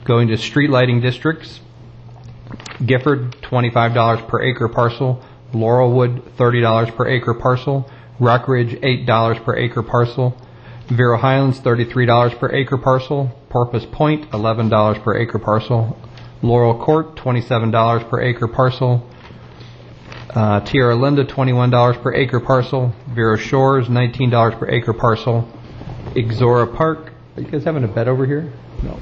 Going to street lighting districts, Gifford, $25 per acre parcel. Laurelwood, $30 per acre parcel. Rockridge, $8 per acre parcel. Vero Highlands, $33 per acre parcel. Porpoise Point, $11 per acre parcel. Laurel Court, $27 per acre parcel. Tierra Linda, $21 per acre parcel. Vero Shores, $19 per acre parcel. Exora Park, are you guys having a bet over here? No.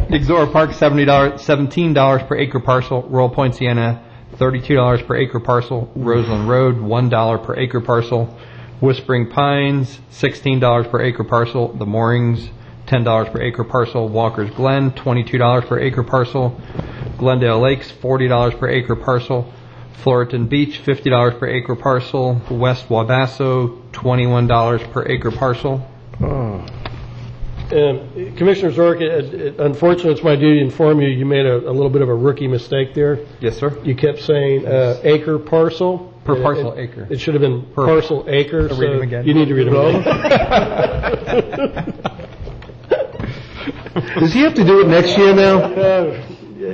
Exora Park, $17 per acre parcel. Royal Point Sienna, $32 per acre parcel. Roseland Road, $1 per acre parcel. Whispering Pines, $16 per acre parcel. The Moorings, $10 per acre parcel. Walker's Glen, $22 per acre parcel. Glendale Lakes, $40 per acre parcel. Fullerton Beach, $50 per acre parcel. West Wabasso, $21 per acre parcel. Commissioner Zork, unfortunately, it's my duty to inform you, you made a little bit of a rookie mistake there. Yes, sir. You kept saying acre parcel. Per parcel acre. It should have been parcel acre. So read them again. You need to read them again. Does he have to do it next year now?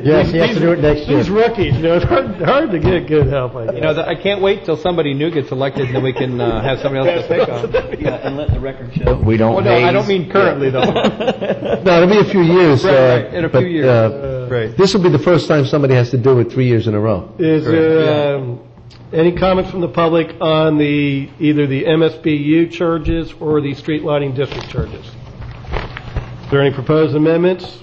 Yes, he has to do it next year. These rookies, it's hard to get good help. I guess. I can't wait till somebody new gets elected, and then we can have somebody else to pick on. Yeah, and let the record show we don't. Well, no, I don't mean currently though. No, it'll be a few years. Right, in a few years. Right. This will be the first time somebody has to do it 3 years in a row. Is there any comments from the public on either the MSBU charges or the street lighting district charges? Is there any proposed amendments?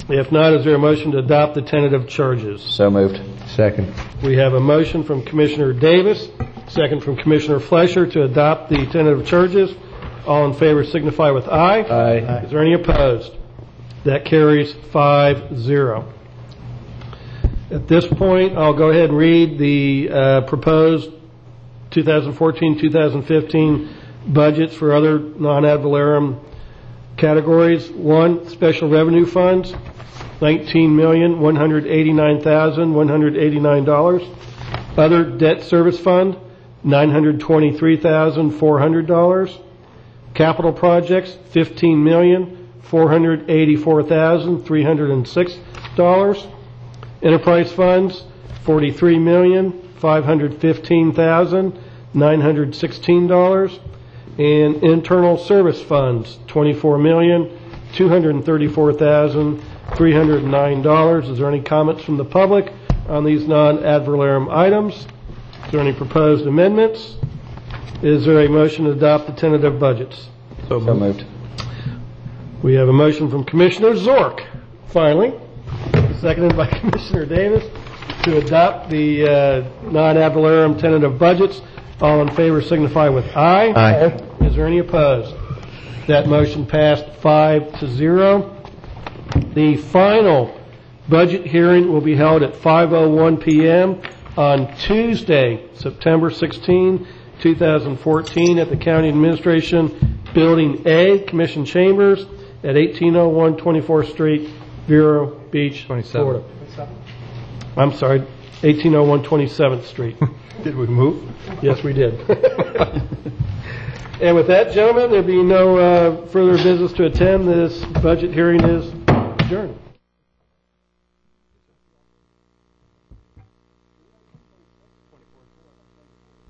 If not, is there a motion to adopt the tentative charges? So moved. Second. We have a motion from Commissioner Davis, second from Commissioner Fleischer to adopt the tentative charges. All in favor signify with aye. Aye. Is there any opposed? That carries 5-0. At this point, I'll go ahead and read the proposed 2014-2015 budgets for other non-ad valorem categories. 1, special revenue funds, $19,189,189. Other debt service fund, $923,400. Capital projects, $15,484,306. Enterprise funds, $43,515,916. And internal service funds, $24,234,309. Is there any comments from the public on these non-ad valorem items? Is there any proposed amendments? Is there a motion to adopt the tentative budgets? So moved. We have a motion from Commissioner Zork, finally, seconded by Commissioner Davis, to adopt the non-ad valorem tentative budgets. All in favor signify with aye. Aye. Is there any opposed? That motion passed 5-0. The final budget hearing will be held at 5:01 p.m. on Tuesday, September 16, 2014, at the County Administration Building A, Commission Chambers, at 1801 24th Street, Vero Beach, Florida. I'm sorry, 1801 27th Street. Did we move? Yes, we did. And with that, gentlemen, there being no further business to attend, this budget hearing is adjourned.